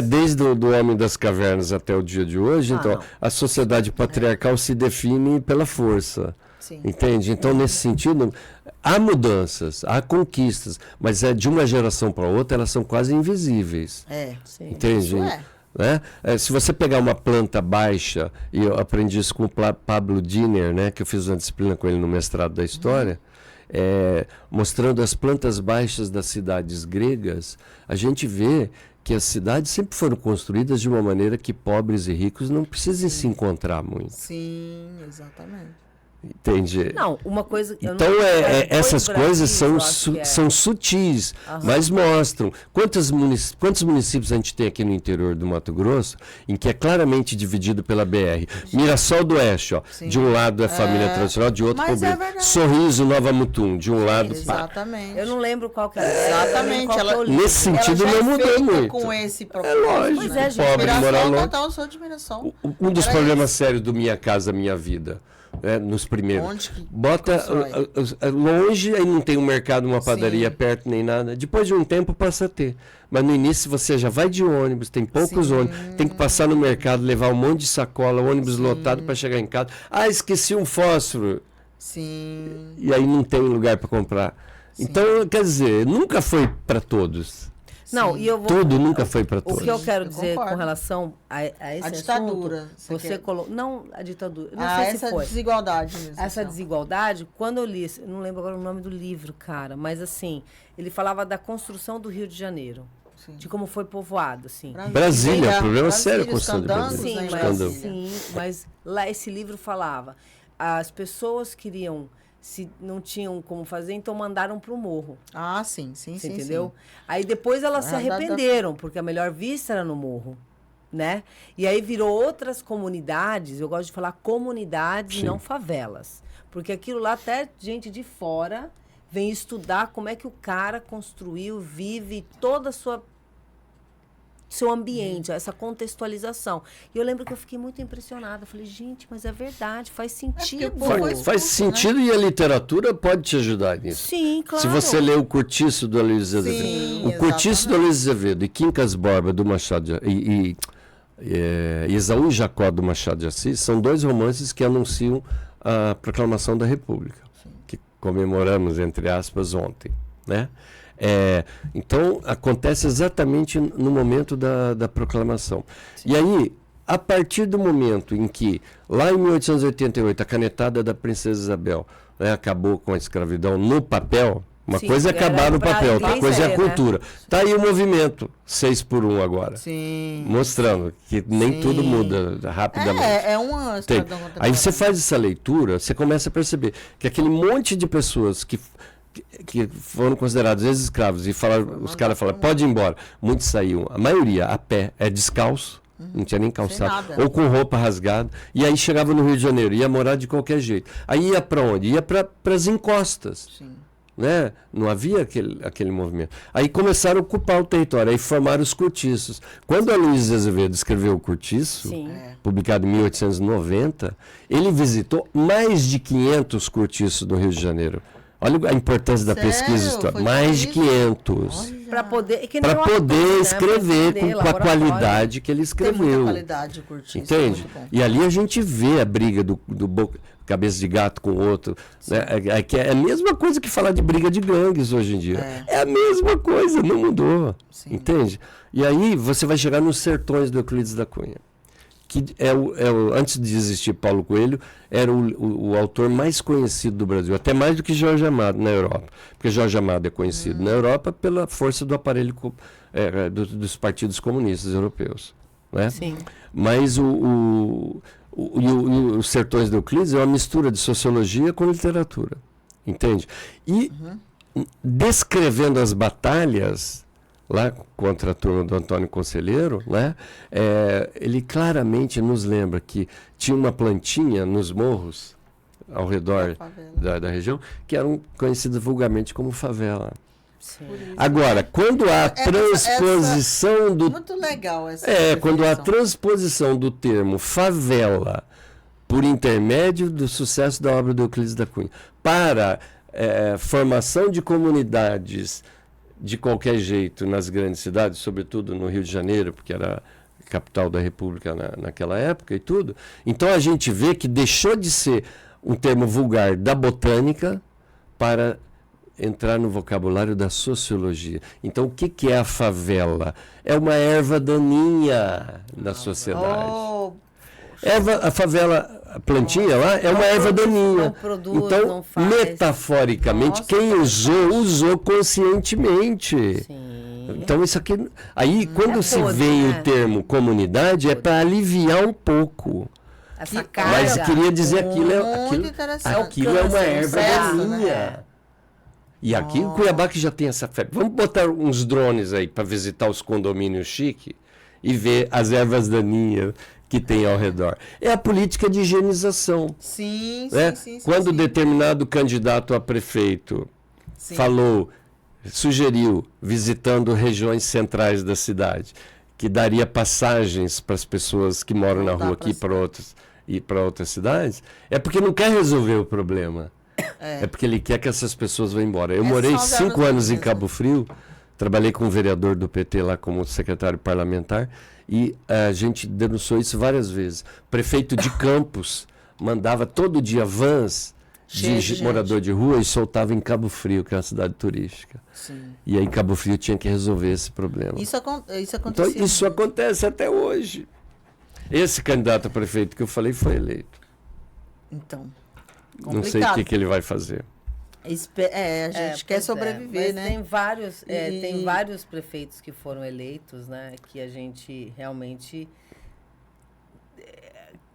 Desde o homem das cavernas até o dia de hoje, então, a sociedade patriarcal se define pela força. Sim. Entende? Então, nesse sentido, há mudanças, há conquistas, mas de uma geração para outra, elas são quase invisíveis. Sim. Entende? Né? Se você pegar uma planta baixa, e eu aprendi isso com o Pablo Diner, né, que eu fiz uma disciplina com ele no mestrado da história, mostrando as plantas baixas das cidades gregas, a gente vê que as cidades sempre foram construídas de uma maneira que pobres e ricos não precisem se encontrar muito. Sim, exatamente. Entende? Não, uma coisa... Então, essas coisas são sutis, mas mostram. Quantos municípios a gente tem aqui no interior do Mato Grosso, em que é claramente dividido pela BR? Mirassol do Oeste, ó, de um lado é família tradicional, de outro pobreza. Sorriso, Nova Mutum, de um lado... Exatamente. Eu não lembro qual que era. Exatamente. Nesse sentido não mudou muito. Com esse propósito. É lógico. Pois é, gente. Pobre, morar longe. Total, sou de Mirassol. Um dos problemas sérios do Minha Casa Minha Vida, nos primeiros. Onde que bota longe, aí não tem um mercado, uma padaria perto, nem nada. Depois de um tempo passa a ter. Mas no início você já vai de ônibus, tem poucos ônibus, tem que passar no mercado, levar um monte de sacola, ônibus lotado para chegar em casa. Ah, esqueci um fósforo. Sim. E aí não tem lugar para comprar. Sim. Então, quer dizer, nunca foi para todos. Não, e eu vou, tudo nunca foi para todos. O que eu quero dizer com relação a esse ditadura, assunto, você colocou... Não, a ditadura. Não sei se essa foi. Desigualdade mesmo. Essa desigualdade, quando eu li, não lembro agora o nome do livro, cara, mas assim, ele falava da construção do Rio de Janeiro. Sim. De como foi povoado, assim. Brasília, problema sério a construção do Brasília. Sim, mas lá esse livro falava, as pessoas queriam... Se não tinham como fazer, então mandaram para o morro. Ah, sim, Você entendeu? Aí depois elas se arrependeram, porque a melhor vista era no morro, né? E aí virou outras comunidades, eu gosto de falar comunidades, não favelas. Porque aquilo lá até gente de fora vem estudar como é que o cara construiu, vive toda a seu ambiente, essa contextualização. E eu lembro que eu fiquei muito impressionada. Falei, gente, mas é verdade, faz sentido. Faz sentido, né? E a literatura pode te ajudar nisso. Sim, claro. Se você ler o Cortiço do Aloysio Azevedo, o Cortiço do Aloysio Azevedo e Quincas Borba do Machado e Esaú e Jacó do Machado de Assis são dois romances que anunciam a proclamação da República, que comemoramos, entre aspas, ontem, né? Então, acontece exatamente no momento da proclamação. Sim. E aí, a partir do momento em que, lá em 1888, a canetada da Princesa Isabel, né, acabou com a escravidão no papel, uma coisa é acabar no papel, outra coisa é a cultura. Está aí o movimento 6x1 agora. Sim. Mostrando que nem tudo muda rapidamente. É uma Aí você faz essa leitura, você começa a perceber que aquele monte de pessoas que foram considerados ex-escravos e os caras falaram, pode ir embora. Muitos saíam, a maioria a pé, descalço, não tinha nem calçado, ou com roupa rasgada, e aí chegava no Rio de Janeiro, ia morar de qualquer jeito. Aí ia para onde? Ia para as encostas. Sim. Né? Não havia aquele movimento. Aí começaram a ocupar o território, aí formaram os cortiços. Quando a Luiz Azevedo escreveu o Cortiço, publicado em 1890, ele visitou mais de 500 cortiços do Rio de Janeiro. Olha a importância da pesquisa histórica. Mais de 500. Para poder escrever com a qualidade que ele escreveu. Tem muita qualidade, Cortiço. Entende? E ali a gente vê a briga do cabeça de gato com o outro. Né? É a mesma coisa que falar de briga de gangues hoje em dia. É a mesma coisa, não mudou. Sim. Entende? E aí você vai chegar nos Sertões do Euclides da Cunha. Que antes de existir Paulo Coelho, era o autor mais conhecido do Brasil, até mais do que Jorge Amado na Europa. Porque Jorge Amado é conhecido na Europa pela força do aparelho dos partidos comunistas europeus. Né? Sim. Mas os Sertões do Euclides é uma mistura de sociologia com literatura. Entende? E descrevendo as batalhas lá contra a turma do Antônio Conselheiro, né? Ele claramente nos lembra que tinha uma plantinha nos morros ao redor da região que eram conhecidas vulgarmente como favela. Sim. Agora, quando há transposição do... Muito legal essa quando há transposição do termo favela por intermédio do sucesso da obra do Euclides da Cunha para formação de comunidades de qualquer jeito nas grandes cidades, sobretudo no Rio de Janeiro, porque era a capital da República naquela época e tudo. Então a gente vê que deixou de ser um termo vulgar da botânica para entrar no vocabulário da sociologia. Então o que é a favela? É uma erva daninha na sociedade. A favela, plantinha lá é uma erva daninha. Não produz, então, não faz. metaforicamente, quem usou conscientemente. Sim. Então, isso aqui... Aí, quando se podre, vê né? o termo comunidade, é para aliviar um pouco. Essa carga. Mas queria dizer aquilo interessante. aquilo é uma câncer, erva sucesso, daninha. né? E aqui em Cuiabá que já tem essa febre. Vamos botar uns drones aí para visitar os condomínios chique e ver as ervas daninhas que tem ao redor. É a política de higienização. Sim, Né? sim. Quando determinado candidato a prefeito sugeriu, visitando regiões centrais da cidade, que daria passagens para as pessoas que moram na rua aqui para outras cidades, é porque não quer resolver o problema. É porque ele quer que essas pessoas vão embora. Eu morei 5 anos em Cabo Frio, trabalhei com um vereador do PT lá como secretário parlamentar, e a gente denunciou isso várias vezes. Prefeito de Campos mandava todo dia vans de morador de rua e soltava em Cabo Frio, que é uma cidade turística. Sim. E aí Cabo Frio tinha que resolver esse problema. Isso aconteceu. Então, isso acontece até hoje. Esse candidato a prefeito que eu falei foi eleito. Então, Não sei complicado. o que ele vai fazer. A gente quer sobreviver, mas né? Tem vários prefeitos que foram eleitos, né? Que a gente realmente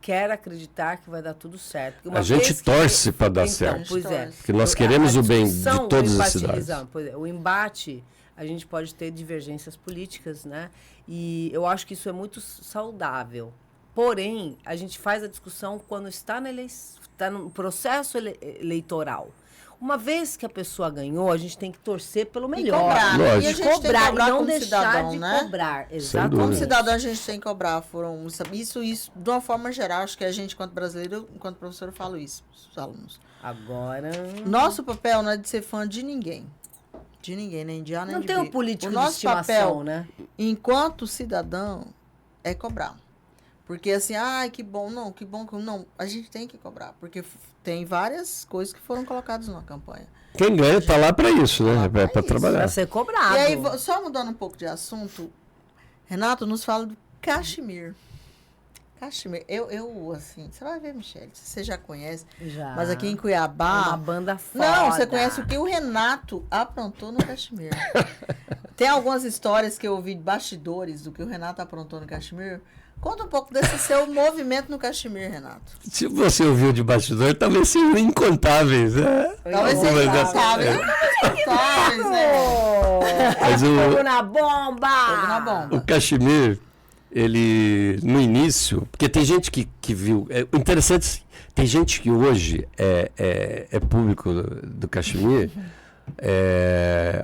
quer acreditar que vai dar tudo certo. Porque uma A gente vez que- torce para dar então, certo. Pois é. Porque nós queremos o bem de discussão, todas o as cidades. Pois é, o embate, a gente pode ter divergências políticas, né? E eu acho que isso é muito saudável. Porém, a gente faz a discussão quando está no processo eleitoral. Uma vez que a pessoa ganhou, a gente tem que torcer pelo melhor. Cobrar, né? E a gente tem que cobrar, cobrar e não como deixar cidadão, de né? cobrar. Sem Exatamente. Como dúvida. cidadão, a gente tem que cobrar. Isso, de uma forma geral, acho que a gente, enquanto brasileiro, enquanto professor, eu falo isso para os alunos. Agora... Nosso papel não é de ser fã de ninguém. De ninguém, nem de A, nem Não de tem B. um político O de nosso estimação, papel, né? enquanto cidadão, é cobrar. Porque assim, que bom, não, que bom, não. A gente tem que cobrar, porque tem várias coisas que foram colocadas na campanha. Quem ganha está lá para isso, né? pra É para isso. trabalhar. Para ser cobrado. E aí, só mudando um pouco de assunto, Renato, nos fala do Cachemir. Cachemir, eu assim, você vai ver, Michele, você já conhece, Já. mas aqui em É Cuiabá... uma banda foda. Não, você conhece o que o Renato aprontou no Cachemir. Tem algumas histórias que eu ouvi de bastidores do que o Renato aprontou no Cachemir. Conta um pouco desse seu movimento no Cachemir, Renato. Se você ouviu de bastidor, talvez sejam incontáveis, né? Talvez seja incontável. Incontáveis, né? Mas Fogo na bomba! Fogo na bomba. o Cachemir, ele, no início, porque tem gente que viu, o interessante, tem gente que hoje é público do Cachemir,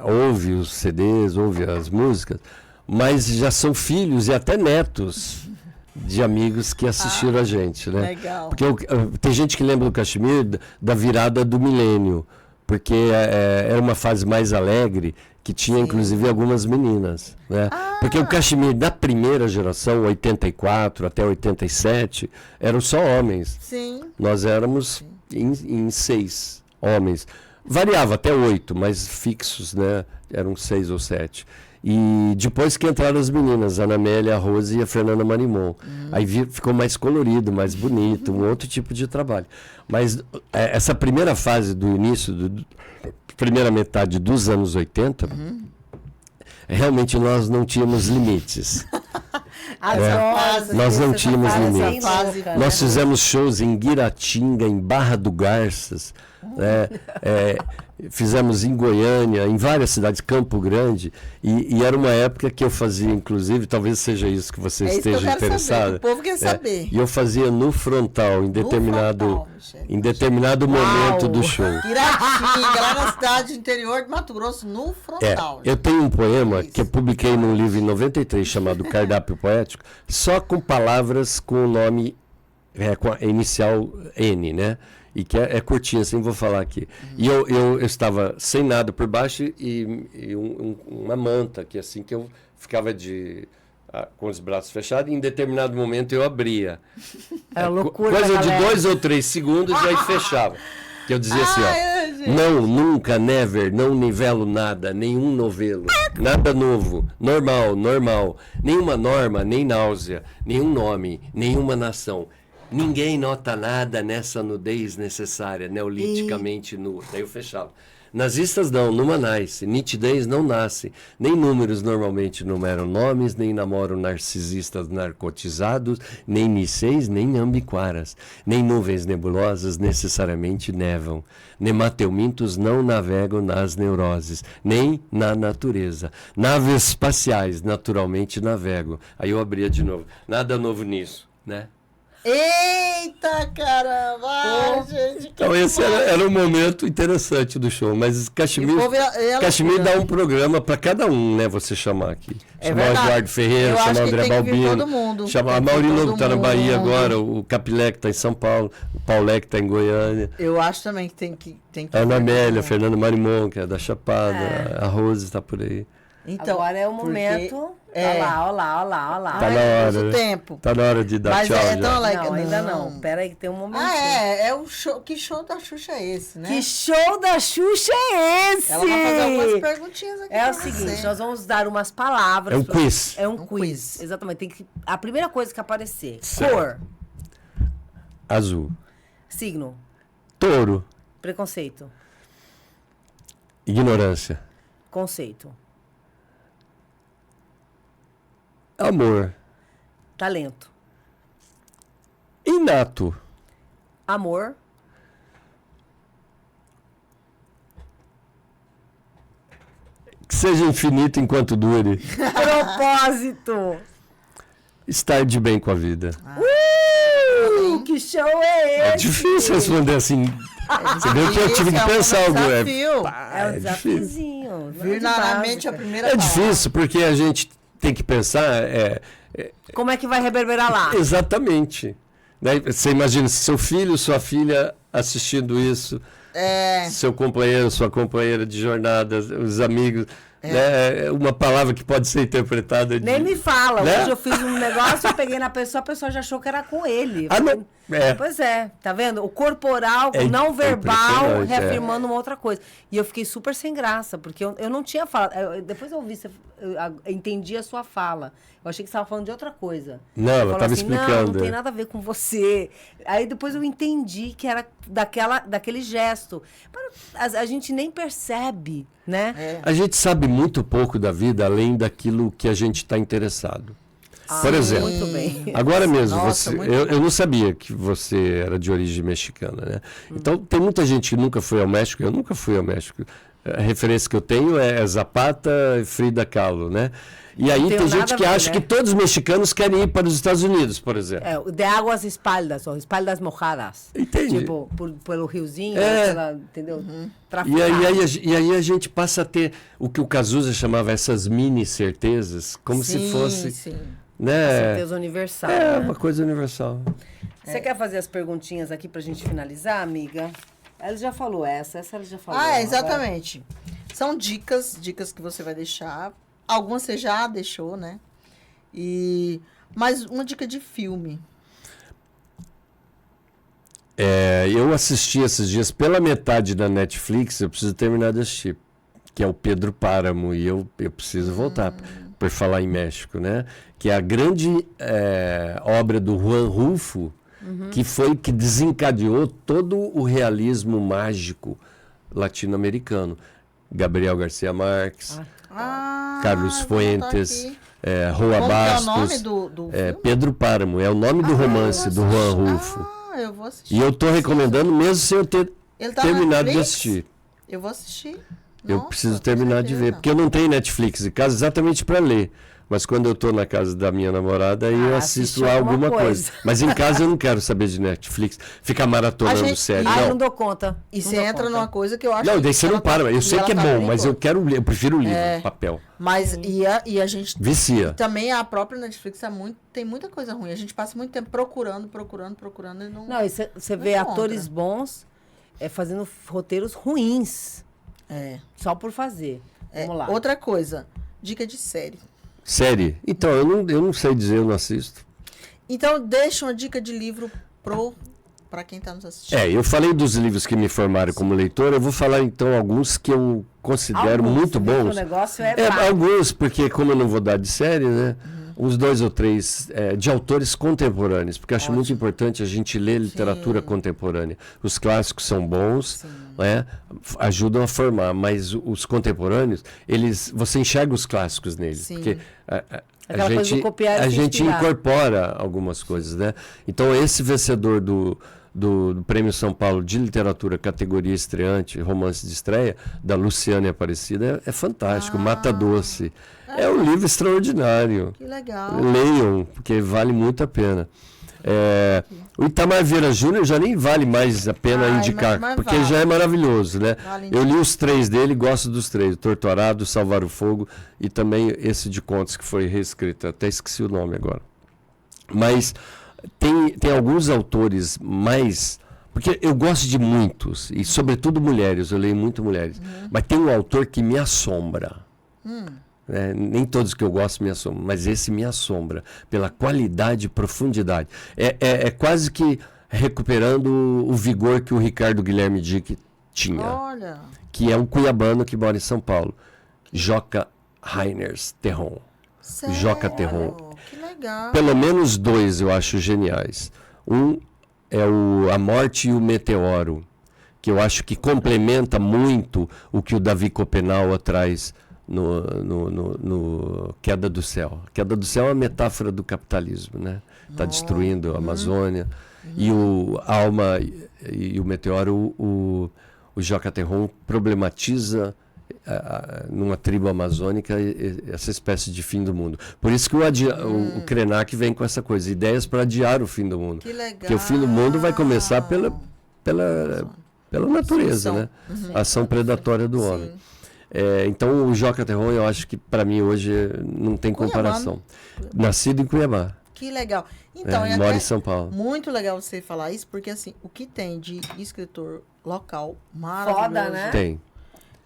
ouve os CDs, ouve as músicas, mas já são filhos e até netos de amigos que assistiram a gente, né? Legal. Porque tem gente que lembra do Cachemir da virada do milênio, porque era uma fase mais alegre, que tinha inclusive algumas meninas, né? Porque o Cachemir da primeira geração, 84 até 87, eram só homens. Sim. Nós éramos em 6 homens. Variava até 8, mas fixos, né? Eram 6 ou 7. E depois que entraram as meninas, a Ana Amélia, a Rose e a Fernanda Marimon. Aí ficou mais colorido, mais bonito, um outro tipo de trabalho. Mas essa primeira fase do início, primeira metade dos anos 80, realmente nós não tínhamos limites. Nós não tínhamos limites. Nós fizemos shows em Guiratinga, em Barra do Garças, né? Fizemos em Goiânia, em várias cidades, Campo Grande, e era uma época que eu fazia, inclusive, talvez seja isso que você esteja interessado. O povo quer saber. E eu fazia no frontal, em determinado momento do show. Guiratinga, lá na cidade interior de Mato Grosso, no frontal. Eu tenho um poema que eu publiquei num livro em 93 chamado Cardápio Poético, só com palavras com o nome, com a inicial N, né? E que é curtinho, assim, vou falar aqui. E eu estava sem nada por baixo e uma manta, que assim, que eu ficava com os braços fechados, e em determinado momento eu abria. Era loucura, coisa de galera. 2 ou 3 segundos e aí fechava. Que eu dizia assim, ó, não, nunca, never, não nivelo nada, nenhum novelo, nada novo, normal, nenhuma norma, nem náusea, nenhum nome, nenhuma nação. Ninguém nota nada nessa nudez necessária, neoliticamente nua. Daí eu fechava. Nazistas não, numa nasce. Nitidez não nasce. Nem números normalmente numeram nomes, nem namoram narcisistas narcotizados, nem nicéis, nem ambiquaras. Nem nuvens nebulosas necessariamente nevam. Nemateumintos não navegam nas neuroses, nem na natureza. Naves espaciais naturalmente navegam. Aí eu abria de novo. Nada novo nisso, né? Eita, caramba! Gente, então esse era um momento interessante do show, mas Cachemir dá um programa para cada um, né? Você chamar aqui. Chamar o Eduardo Ferreira, chamar o André Balbino, chamar a Maurino, que está na Bahia agora, o Capilé, que está em São Paulo, o Paulé, que está em Goiânia. Eu acho também que tem que a Ana Amélia, Fernando Marimon, que é da Chapada, a Rose está por aí. Então, agora é o momento. Olha lá. Tá na hora. O tempo. Tá na hora de dar tchau. Não, ainda não. Pera aí que tem um momento. É o show. Que show da Xuxa é esse, né? Que show da Xuxa é esse? Ela vai fazer algumas perguntinhas aqui. É o seguinte, nós vamos dar umas palavras. É um quiz. É um quiz. Exatamente. A primeira coisa que aparecer. Certo. Cor. Azul. Signo. Touro. Preconceito. Ignorância. Conceito. Amor. Talento. Inato. Amor. Que seja infinito enquanto dure. Propósito. Estar de bem com a vida. Que show é esse? É difícil responder assim. Você viu que eu tive que pensar algo. É um desafiozinho. Vir na mente a primeira palavra. Difícil, porque a gente tem que pensar. Como é que vai reverberar lá? Exatamente. Né? Você imagina, se seu filho, sua filha assistindo isso, seu companheiro, sua companheira de jornada, os amigos. Né? Uma palavra que pode ser interpretada de... Nem me fala. Né? Hoje eu fiz um negócio, eu peguei na pessoa, a pessoa já achou que era com ele. Não. Pois é, tá vendo? O corporal, o não verbal, reafirmando uma outra coisa. E eu fiquei super sem graça, porque eu não tinha falado. Depois eu ouvi, eu entendi a sua fala. Eu achei que você estava falando de outra coisa. Não, ela estava explicando. Não tem nada a ver com você. Aí depois eu entendi que era daquele gesto. Mas a gente nem percebe, né? A gente sabe muito pouco da vida, além daquilo que a gente está interessado. Por exemplo, muito bem. Agora mesmo, Nossa, eu não sabia que você era de origem mexicana, né? Então, tem muita gente que nunca foi ao México, eu nunca fui ao México. A referência que eu tenho é Zapata e Frida Kahlo, né? E aí tem gente que acha que todos os mexicanos querem ir para os Estados Unidos, por exemplo. De águas espaldas, ou espaldas mojadas. Entendi. Tipo, pelo riozinho, entendeu? E aí a gente passa a ter o que o Cazuza chamava essas mini certezas, como se fosse... Sim. Né? Certeza universal. Né? Uma coisa universal. Você quer fazer as perguntinhas aqui pra gente finalizar, amiga? Ela já falou essa ela já falou. Exatamente. São dicas que você vai deixar. Algumas você já deixou, né? Mas uma dica de filme. Eu assisti esses dias pela metade da Netflix, eu preciso terminar de assistir, que é o Pedro Páramo, e eu preciso voltar, por falar em México, né? Que é a grande obra do Juan Rulfo, que desencadeou todo o realismo mágico latino-americano. Gabriel Garcia Marques, Carlos Fuentes, Roa Bastos. Qual é o nome do filme? Pedro Páramo, é o nome do romance do Juan Rulfo. Eu vou assistir. E eu estou recomendando mesmo sem eu ter terminado de assistir. Eu vou assistir. Eu preciso terminar de ver, porque eu não tenho Netflix em casa exatamente para ler. Mas quando eu estou na casa da minha namorada, aí eu assisto lá alguma coisa. Mas em casa eu não quero saber de Netflix, ficar maratonando série. Eu não dou conta. E você entra numa coisa que eu acho... Não, daí você não para. Eu sei que é bom, mas eu quero ler, eu prefiro o livro, papel. Mas e a gente... Vicia. Também a própria Netflix tem muita coisa ruim. A gente passa muito tempo procurando e não... Não, e você vê atores bons fazendo roteiros ruins. Só por fazer. Vamos lá. Outra coisa, dica de série. Série? Então, eu não sei dizer, eu não assisto. Então, deixa uma dica de livro para quem está nos assistindo. Eu falei dos livros que me formaram como leitor, eu vou falar então alguns que eu considero muito bons. O negócio alguns, porque como eu não vou dar de série, né? uns 2 ou 3 de autores contemporâneos, porque eu acho muito importante a gente ler literatura contemporânea. Os clássicos são bons, né, ajudam a formar, mas os contemporâneos, você enxerga os clássicos neles, porque a gente incorpora algumas coisas, né? Então, esse vencedor do Prêmio São Paulo de Literatura, categoria estreante, romance de estreia, da Luciane Aparecida, é fantástico. Mata Doce. É um livro extraordinário. Que legal. Leiam, porque vale muito a pena. O Itamar Vieira Júnior já nem vale mais a pena indicar, porque vale. Já é maravilhoso, né? Vale. Eu li os 3 dele, gosto dos 3, Torturado, Salvar o Fogo e também esse de contos que foi reescrito, até esqueci o nome agora. Mas tem alguns autores mais... Porque eu gosto de muitos, e sobretudo mulheres, eu leio muito mulheres, mas tem um autor que me assombra. Nem todos que eu gosto me assombram, mas esse me assombra pela qualidade e profundidade. É quase que recuperando o vigor que o Ricardo Guilherme Dick tinha. Olha. Que é um cuiabano que mora em São Paulo. Joca Reiners Terron. Sério? Joca Terron. Que legal. Pelo menos 2 eu acho geniais. Um é A Morte e o Meteoro, que eu acho que complementa muito o que o Davi Copenaua traz no Queda do Céu. Queda do Céu é uma metáfora do capitalismo, né? Está destruindo a Amazônia. E o Alma e o Meteoro, o Joca Terron problematiza numa tribo amazônica essa espécie de fim do mundo. Por isso que o Krenak vem com essa coisa, ideias para adiar o fim do mundo. Que legal. Porque o fim do mundo vai começar pela natureza, né? A ação predatória do homem. Então o Joca Terron, eu acho que para mim hoje não tem comparação. Nascido em Cuiabá. Que legal. Então, mora em São Paulo. Muito legal você falar isso, porque assim, o que tem de escritor local maravilhoso. Foda, né? Tem.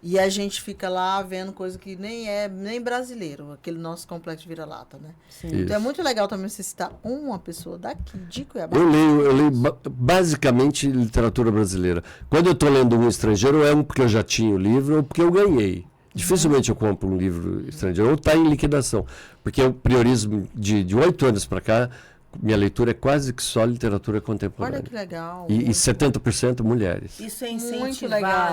E a gente fica lá vendo coisa que nem brasileiro, aquele nosso complexo vira-lata, né? Sim. Então é muito legal também você citar uma pessoa daqui, de Cuiabá. Eu leio basicamente literatura brasileira. Quando eu estou lendo um estrangeiro, é porque eu já tinha o livro ou porque eu ganhei. Dificilmente eu compro um livro estrangeiro, ou está em liquidação. Porque eu priorizo de 8 anos para cá, minha leitura é quase que só literatura contemporânea. Olha que legal. E 70% mulheres. Isso é incentivar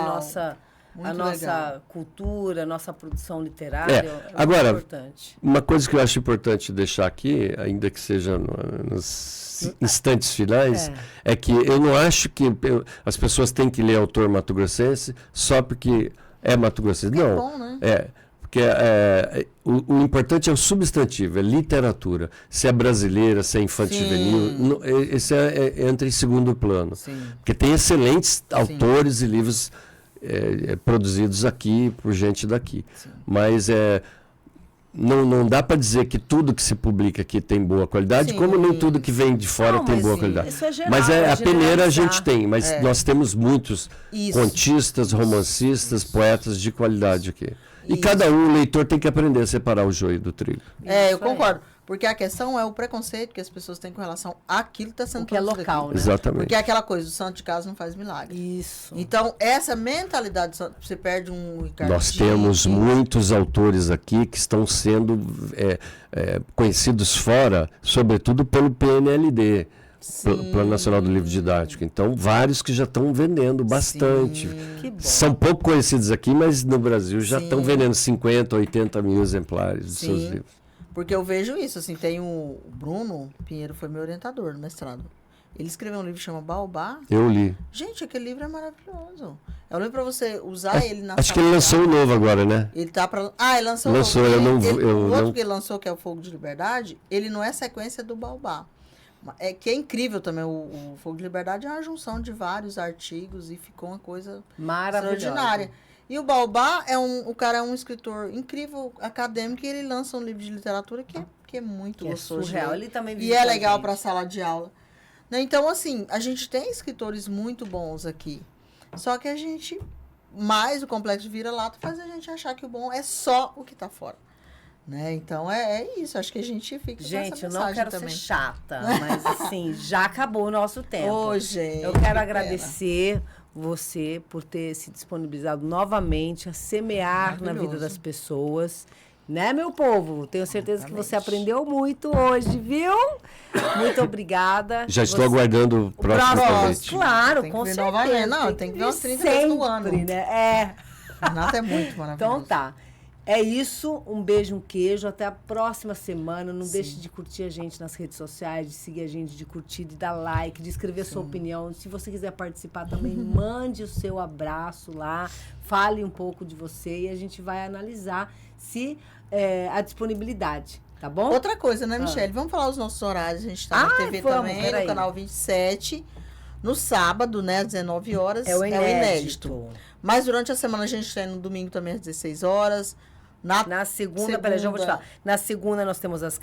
a nossa cultura, a nossa produção literária. Agora, importante. Uma coisa que eu acho importante deixar aqui, ainda que seja nos instantes finais, é que eu não acho que as pessoas têm que ler autor mato-grossense só porque é mato-grossense. Não. É bom, né? Porque o importante é o substantivo, é literatura. Se é brasileira, se é infanto-juvenil, esse entra em segundo plano. Sim. Porque tem excelentes autores e livros produzidos aqui por gente daqui. Sim. Mas não dá para dizer que tudo que se publica aqui tem boa qualidade, como nem tudo que vem de fora tem boa qualidade. Isso é geral, mas a peneira a gente tem, mas nós temos muitos contistas, romancistas, poetas de qualidade aqui. E cada o leitor tem que aprender a separar o joio do trigo. Eu concordo. Porque a questão é o preconceito que as pessoas têm com relação àquilo que está sendo produzido. Que é local, aqui. né? Exatamente. Porque é aquela coisa, o santo de casa não faz milagre. Isso. Então, essa mentalidade, você perde um Ricardo Nós temos muitos autores aqui que estão sendo conhecidos fora, sobretudo pelo PNLD. Plano Nacional do Livro Didático. Então, vários que já estão vendendo bastante. São pouco conhecidos aqui, mas no Brasil já estão vendendo 50, 80 mil exemplares dos seus livros. Porque eu vejo isso, assim, tem o Bruno Pinheiro, foi meu orientador no mestrado. Ele escreveu um livro que chama Baobá. Eu li. Gente, aquele livro é maravilhoso. É um livro para você usar ele na Acho que ele lançou um novo agora, né? Ele tá para ele lançou eu não o outro que ele lançou, que é o Fogo de Liberdade, ele não é sequência do Baobá. Que é incrível também. O Fogo de Liberdade é uma junção de vários artigos e ficou uma coisa extraordinária. E o Baobá o cara é um escritor incrível, acadêmico, e ele lança um livro de literatura que é muito gostoso. Surreal. Ele também e é legal para a sala de aula. Então, assim, a gente tem escritores muito bons aqui. Só que a gente, mais o complexo de vira-lata, faz a gente achar que o bom é só o que está fora. Né? Então, é isso. Acho que a gente fica com essa mensagem eu não quero também. ser chata, mas, assim, já acabou o nosso tempo. Gente, eu quero agradecer você por ter se disponibilizado novamente a semear na vida das pessoas, Né, meu povo? Tenho certeza que você aprendeu muito hoje, viu? Muito obrigada. Já estou aguardando o próximo convite. Claro, tem com que vir certeza. novamente. Não, tem que vir umas 30 vezes no ano. Né? É. Renata é muito maravilhosa. Então tá. É isso, um beijo, um queijo, até a próxima semana. Não deixe de curtir a gente nas redes sociais, de seguir a gente, de curtir, de dar like, de escrever sua opinião. Se você quiser participar também, mande o seu abraço lá, fale um pouco de você e a gente vai analisar se a disponibilidade, tá bom? Outra coisa, né, Michele? Vamos falar os nossos horários. A gente tá na TV também, no canal 27. No sábado, né, às 19 horas, é o inédito. Mas durante a semana a gente tem no domingo também às 16 horas. Na segunda, peraí, já vou te falar. Na segunda nós temos às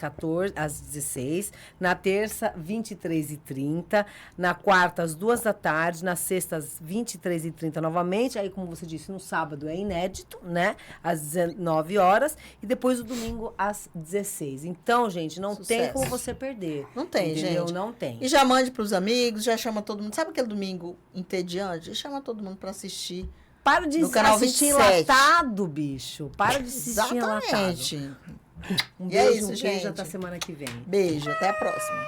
16. Na terça, 23h30. Na quarta, às 2 da tarde. Na sexta, às 23h30 novamente. Aí, como você disse, no sábado é inédito, né? Às 19 horas. E depois o domingo, às 16. Então, gente, não tem como você perder. Não tem, entendeu? gente. Não tem. E já mande para os amigos, já chama todo mundo. Sabe aquele domingo entediante? Chama todo mundo para assistir. Para de no canal assistir 27. enlatado, bicho. Para de assistir Exatamente. enlatado. Um E beijo, é isso, um gente. beijo até a semana que vem. Beijo, até a próxima.